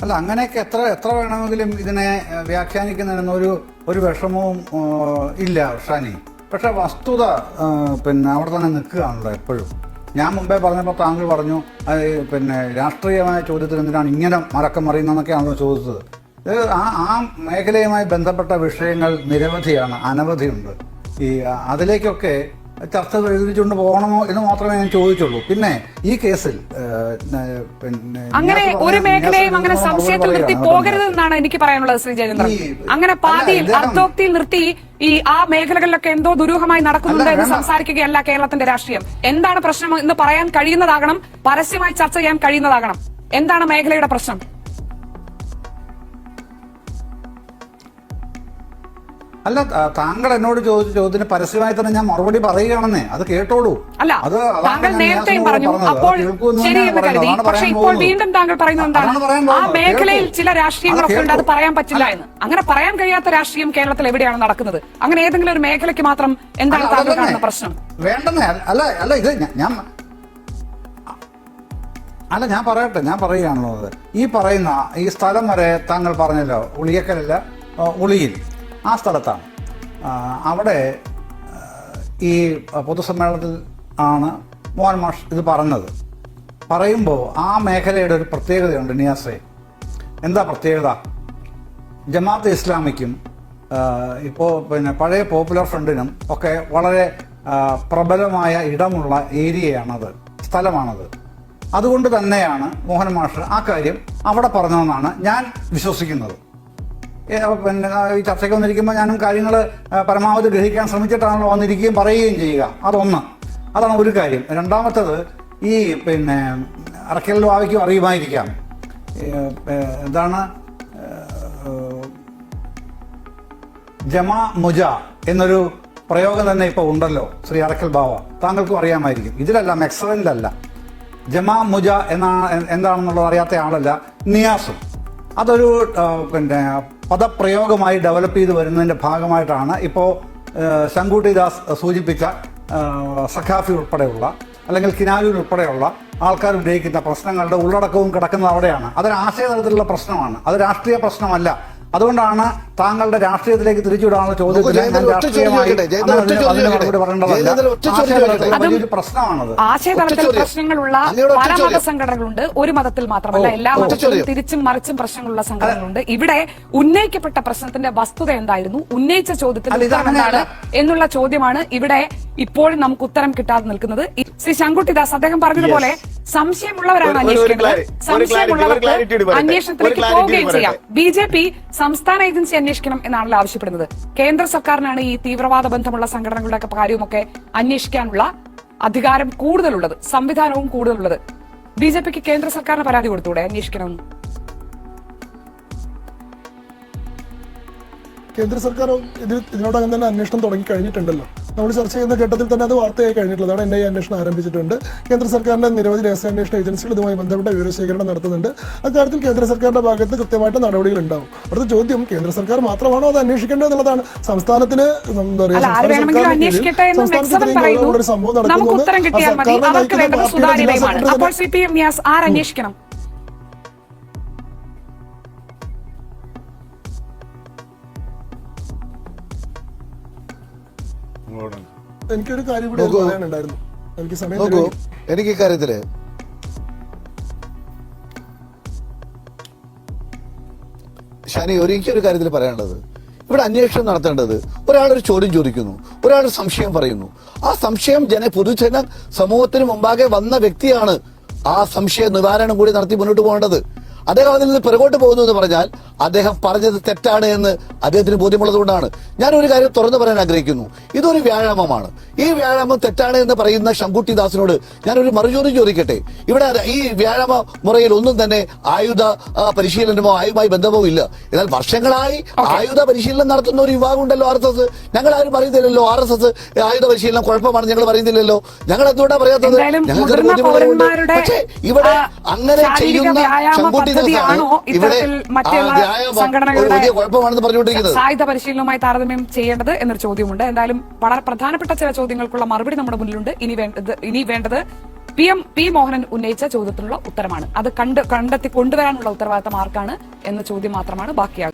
അല്ല, അങ്ങനെയൊക്കെ എത്ര വേണമെങ്കിലും ഇതിനെ വ്യാഖ്യാനിക്കുന്നതിനൊന്നും ഒരു വിഷമവും ഇല്ല ഷാനി. പക്ഷെ വസ്തുത അവിടെ തന്നെ നിൽക്കുകയാണല്ലോ എപ്പോഴും. ഞാൻ മുമ്പേ പറഞ്ഞപ്പോൾ താങ്കൾ പറഞ്ഞു രാഷ്ട്രീയമായ ചോദ്യത്തിന് എന്തിനാണ് ഇങ്ങനെ മറക്കം മറിയുന്നതെന്നൊക്കെയാണല്ലോ ചോദിച്ചത്. ആ മേഖലയുമായി ബന്ധപ്പെട്ട വിഷയങ്ങൾ നിരവധിയാണ്, അനവധിയുണ്ട്. അതിലേക്കൊക്കെ ചർച്ച എഴുതിച്ചുകൊണ്ട് പോകണമോ എന്ന് മാത്രമേ ഞാൻ ചോദിച്ചുള്ളൂ. പിന്നെ ഈ കേസിൽ അങ്ങനെ ഒരു മേഖലയും അങ്ങനെ സംശയത്തിൽ നിർത്തി പോകരുതെന്നാണ് എനിക്ക് പറയാനുള്ളത്. ശ്രീ ജയചന്ദ്രൻ, അങ്ങനെ പാതിയിൽ അർദ്ധോക്തിയിൽ നിർത്തി ആ മേഖലകളിലൊക്കെ എന്തോ ദുരൂഹമായി നടക്കുന്നുണ്ട് എന്ന് സംസാരിക്കുകയല്ല കേരളത്തിന്റെ രാഷ്ട്രീയം. എന്താണ് പ്രശ്നം എന്ന് പറയാൻ കഴിയുന്നതാകണം, പരസ്യമായി ചർച്ച ചെയ്യാൻ കഴിയുന്നതാകണം. എന്താണ് മേഖലയുടെ പ്രശ്നം? അല്ല, താങ്കൾ എന്നോട് ചോദിച്ച ചോദ്യത്തിന് പരസ്യമായി തന്നെ ഞാൻ മറുപടി പറയുകയാണെന്നേ, അത് കേട്ടോളൂ. അല്ല, അത് താങ്കൾ നേരത്തെയും പറഞ്ഞു, അപ്പോൾ ശരിയെന്ന് കരുതി. പക്ഷെ ഇപ്പോൾ വീണ്ടും താങ്കൾ പറയുന്നത് എന്താണ്? ആ മേഖലയിൽ ചില രാഷ്ട്രീയങ്ങളൊക്കെ ഉണ്ട്, അത് പറയാൻ പറ്റില്ല എന്ന്. അങ്ങനെ പറയാൻ കഴിയാത്ത രാഷ്ട്രീയം കേരളത്തിൽ എവിടെയാണ് നടക്കുന്നത്? അങ്ങനെ ഏതെങ്കിലും ഒരു മേഖലയ്ക്ക് മാത്രം എന്താണ് താങ്കൾ കാണുന്ന പ്രശ്നം? വേണ്ടെന്നേ. അല്ല ഇത് ഞാൻ പറയട്ടെ, ഞാൻ പറയുകയാണുള്ളത്. ഈ പറയുന്ന ഈ സ്ഥലം വരെ താങ്കൾ പറഞ്ഞല്ലോ, ഉളിയക്കലല്ല, ഉളിയിൽ, ആ സ്ഥലത്താണ്. അവിടെ ഈ പൊതുസമ്മേളനത്തിൽ ആണ് മോഹൻ മാഷ് ഇത് പറഞ്ഞത്. പറയുമ്പോൾ ആ മേഖലയുടെ ഒരു പ്രത്യേകതയുണ്ട് നിയാസേ. എന്താ പ്രത്യേകത? ജമാഅത്തെ ഇസ്ലാമിക്കും ഇപ്പോൾ പഴയ പോപ്പുലർ ഫ്രണ്ടിനും ഒക്കെ വളരെ പ്രബലമായ ഇടമുള്ള ഏരിയയാണത്, സ്ഥലമാണത്. അതുകൊണ്ട് തന്നെയാണ് മോഹൻ മാഷ് ആ കാര്യം അവിടെ പറഞ്ഞതെന്നാണ് ഞാൻ വിശ്വസിക്കുന്നത്. ഈ ചർച്ചയ്ക്ക് വന്നിരിക്കുമ്പോൾ ഞാനും കാര്യങ്ങൾ പരമാവധി ഗ്രഹിക്കാൻ ശ്രമിച്ചിട്ടാണല്ലോ വന്നിരിക്കുകയും പറയുകയും ചെയ്യുക. അതാണ് ഒരു കാര്യം. രണ്ടാമത്തത്, ഈ അറക്കൽ വാവയ്ക്കും അറിയുമായിരിക്കാം എന്താണ് ജമാ മുജ എന്നൊരു പ്രയോഗം തന്നെ ഇപ്പോൾ ഉണ്ടല്ലോ, ശ്രീ അറക്കൽ ബാവ, താങ്കൾക്കും അറിയാമായിരിക്കും. ഇതിലല്ല, മെക്സവനിലല്ല. ജമാ മുജ എന്താണെന്നുള്ളത് അറിയാത്ത ആളല്ല നിയാസും. അതൊരു പദപ്രയോഗമായി ഡെവലപ്പ് ചെയ്ത് വരുന്നതിന്റെ ഭാഗമായിട്ടാണ് ഇപ്പോൾ ശങ്കുട്ടി ദാസ് സൂചിപ്പിച്ച സഖാഫി ഉൾപ്പെടെയുള്ള അല്ലെങ്കിൽ കിനാലൂർ ഉൾപ്പെടെയുള്ള ആൾക്കാർ ഉന്നയിക്കുന്ന പ്രശ്നങ്ങളുടെ ഉള്ളടക്കവും കിടക്കുന്നത് അവിടെയാണ്. അതൊരു ആശയതലത്തിലുള്ള പ്രശ്നമാണ്, അത് രാഷ്ട്രീയ പ്രശ്നമാണ്. അതുകൊണ്ടാണ് താങ്കളുടെ രാഷ്ട്രീയത്തിലേക്ക് തിരിച്ചുവിടാനുള്ള ചോദ്യത്തിൽ പ്രശ്നമാണത്. ആശയതലത്തിൽ പ്രശ്നങ്ങളുള്ള പല മത സംഘടനകളുണ്ട്, ഒരു മതത്തിൽ മാത്രമല്ല, എല്ലാ മതത്തിലും തിരിച്ചും മറിച്ചും പ്രശ്നങ്ങളുള്ള സംഘടനകളുണ്ട്. ഇവിടെ ഉന്നയിക്കപ്പെട്ട പ്രശ്നത്തിന്റെ വസ്തുത എന്തായിരുന്നു, ഉന്നയിച്ച ചോദ്യത്തിൽ ഉത്തരം എന്താണ് എന്നുള്ള ചോദ്യമാണ് ഇവിടെ ഇപ്പോഴും നമുക്ക് ഉത്തരം കിട്ടാതെ നിൽക്കുന്നത്. ശ്രീ ശങ്കുട്ടിദാസ് അദ്ദേഹം പറഞ്ഞതുപോലെ സംശയമുള്ളവരാണ് അന്വേഷിക്കുന്നത്, സംശയമുള്ളവർക്ക് അന്വേഷണത്തിലേക്ക് പോവുകയും ചെയ്യാം. BJP സംസ്ഥാന ഏജൻസി അന്വേഷിക്കണം എന്നാണല്ലോ ആവശ്യപ്പെടുന്നത്. കേന്ദ്ര സർക്കാരിനാണ് ഈ തീവ്രവാദ ബന്ധമുള്ള സംഘടനകളുടെ ഒക്കെ കാര്യമൊക്കെ അന്വേഷിക്കാനുള്ള അധികാരം കൂടുതലുള്ളത്, സംവിധാനവും കൂടുതലുള്ളത്. BJPക്ക് കേന്ദ്ര സർക്കാരിന് പരാതി കൊടുത്തൂടെ അന്വേഷിക്കണമെന്ന്? കേന്ദ്ര സർക്കാർ ഇതിനോടകം തന്നെ അന്വേഷണം തുടങ്ങി കഴിഞ്ഞിട്ടുണ്ടല്ലോ. നമ്മൾ ചർച്ച ചെയ്യുന്ന ഘട്ടത്തിൽ തന്നെ അത് വാർത്തയായി കഴിഞ്ഞിട്ടുള്ളതാണ്. NIA അന്വേഷണം ആരംഭിച്ചിട്ടുണ്ട്. കേന്ദ്ര സർക്കാരിന്റെ നിരവധി രഹസ്യാന്വേഷണ ഏജൻസികൾ ഇതുമായി ബന്ധപ്പെട്ട വിവരശേഖരണം നടത്തുന്നുണ്ട്. അക്കാര്യത്തിൽ കേന്ദ്ര സർക്കാരിന്റെ ഭാഗത്ത് കൃത്യമായിട്ട് നടപടികൾ ഉണ്ടാവും. അടുത്ത ചോദ്യം, കേന്ദ്ര സർക്കാർ മാത്രമാണോ അത് അന്വേഷിക്കേണ്ടത് എന്നുള്ളതാണ്. സംസ്ഥാനത്തിന് എന്താ പറയുക, ഒരു സംഭവം നടക്കുന്നു. എനിക്കൊരു കാര്യം കൂടി പറയാനുണ്ടായിരുന്നു. എനിക്ക് സമയം എനിക്ക് ഇക്കാര്യത്തില് ഷാനി ഒരിക്കലൊരു കാര്യത്തിൽ പറയാനുള്ളത്, ഇവിടെ അന്വേഷണം നടത്തേണ്ടത് ഒരാളൊരു ചോദ്യം ചോദിക്കുന്നു, ഒരാൾ സംശയം പറയുന്നു. ആ സംശയം പൊതുജന സമൂഹത്തിന് മുമ്പാകെ വന്ന വ്യക്തിയാണ് ആ സംശയ നിവാരണം കൂടി നടത്തി മുന്നോട്ട് പോകേണ്ടത്. അദ്ദേഹം അതിൽ നിന്ന് പിറകോട്ട് പോകുന്നു എന്ന് പറഞ്ഞാൽ അദ്ദേഹം പറഞ്ഞത് തെറ്റാണ് എന്ന് അദ്ദേഹത്തിന് ബോധ്യമുള്ളത് കൊണ്ടാണ്. ഞാനൊരു കാര്യം തുറന്നു പറയാൻ ആഗ്രഹിക്കുന്നു. ഇതൊരു വ്യായാമമാണ്. ഈ വ്യായാമം തെറ്റാണ് എന്ന് പറയുന്ന ശങ്കുട്ടി ദാസിനോട് ഞാനൊരു മറുചോദ്യം ചോദിക്കട്ടെ. ഇവിടെ ഈ വ്യായാമ മുറയിൽ ഒന്നും തന്നെ ആയുധ പരിശീലനമോ ആയുമായി ബന്ധമോ ഇല്ല. എന്നാൽ വർഷങ്ങളായി ആയുധ പരിശീലനം നടത്തുന്ന ഒരു വിഭാഗം ഉണ്ടല്ലോ, RSS. ഞങ്ങൾ ആരും പറയുന്നില്ലല്ലോ RSS ആയുധ പരിശീലനം കുഴപ്പമാണ്, ഞങ്ങൾ പറയുന്നില്ലല്ലോ. ഞങ്ങൾ എന്തുകൊണ്ടാണ് പറയാത്തത്? ഞങ്ങൾക്ക് ബോധ്യമുള്ളതുകൊണ്ട്. പക്ഷേ ഇവിടെ അങ്ങനെ ചെയ്യുന്ന ശങ്കുട്ടി ഇവിടെ കുഴപ്പമാണെന്ന് പറഞ്ഞുകൊണ്ടിരിക്കുന്നത് സായുധ പരിശീലനവുമായി താരതമ്യം ചെയ്യേണ്ടത് എന്നൊരു ചോദ്യമുണ്ട്. എന്തായാലും വളരെ പ്രധാനപ്പെട്ട ചില ചോദ്യങ്ങൾക്കുള്ള മറുപടി നമ്മുടെ മുന്നിലുണ്ട്. ഇനി വേണ്ടത് പി മോഹനൻ ഉന്നയിച്ച ചോദ്യത്തിനുള്ള ഉത്തരമാണ്. അത് കണ്ടെത്തി കൊണ്ടുവരാനുള്ള ഉത്തരവാദിത്തം ആർക്കാണ് എന്ന ചോദ്യം മാത്രമാണ് ബാക്കിയാകുന്നത്.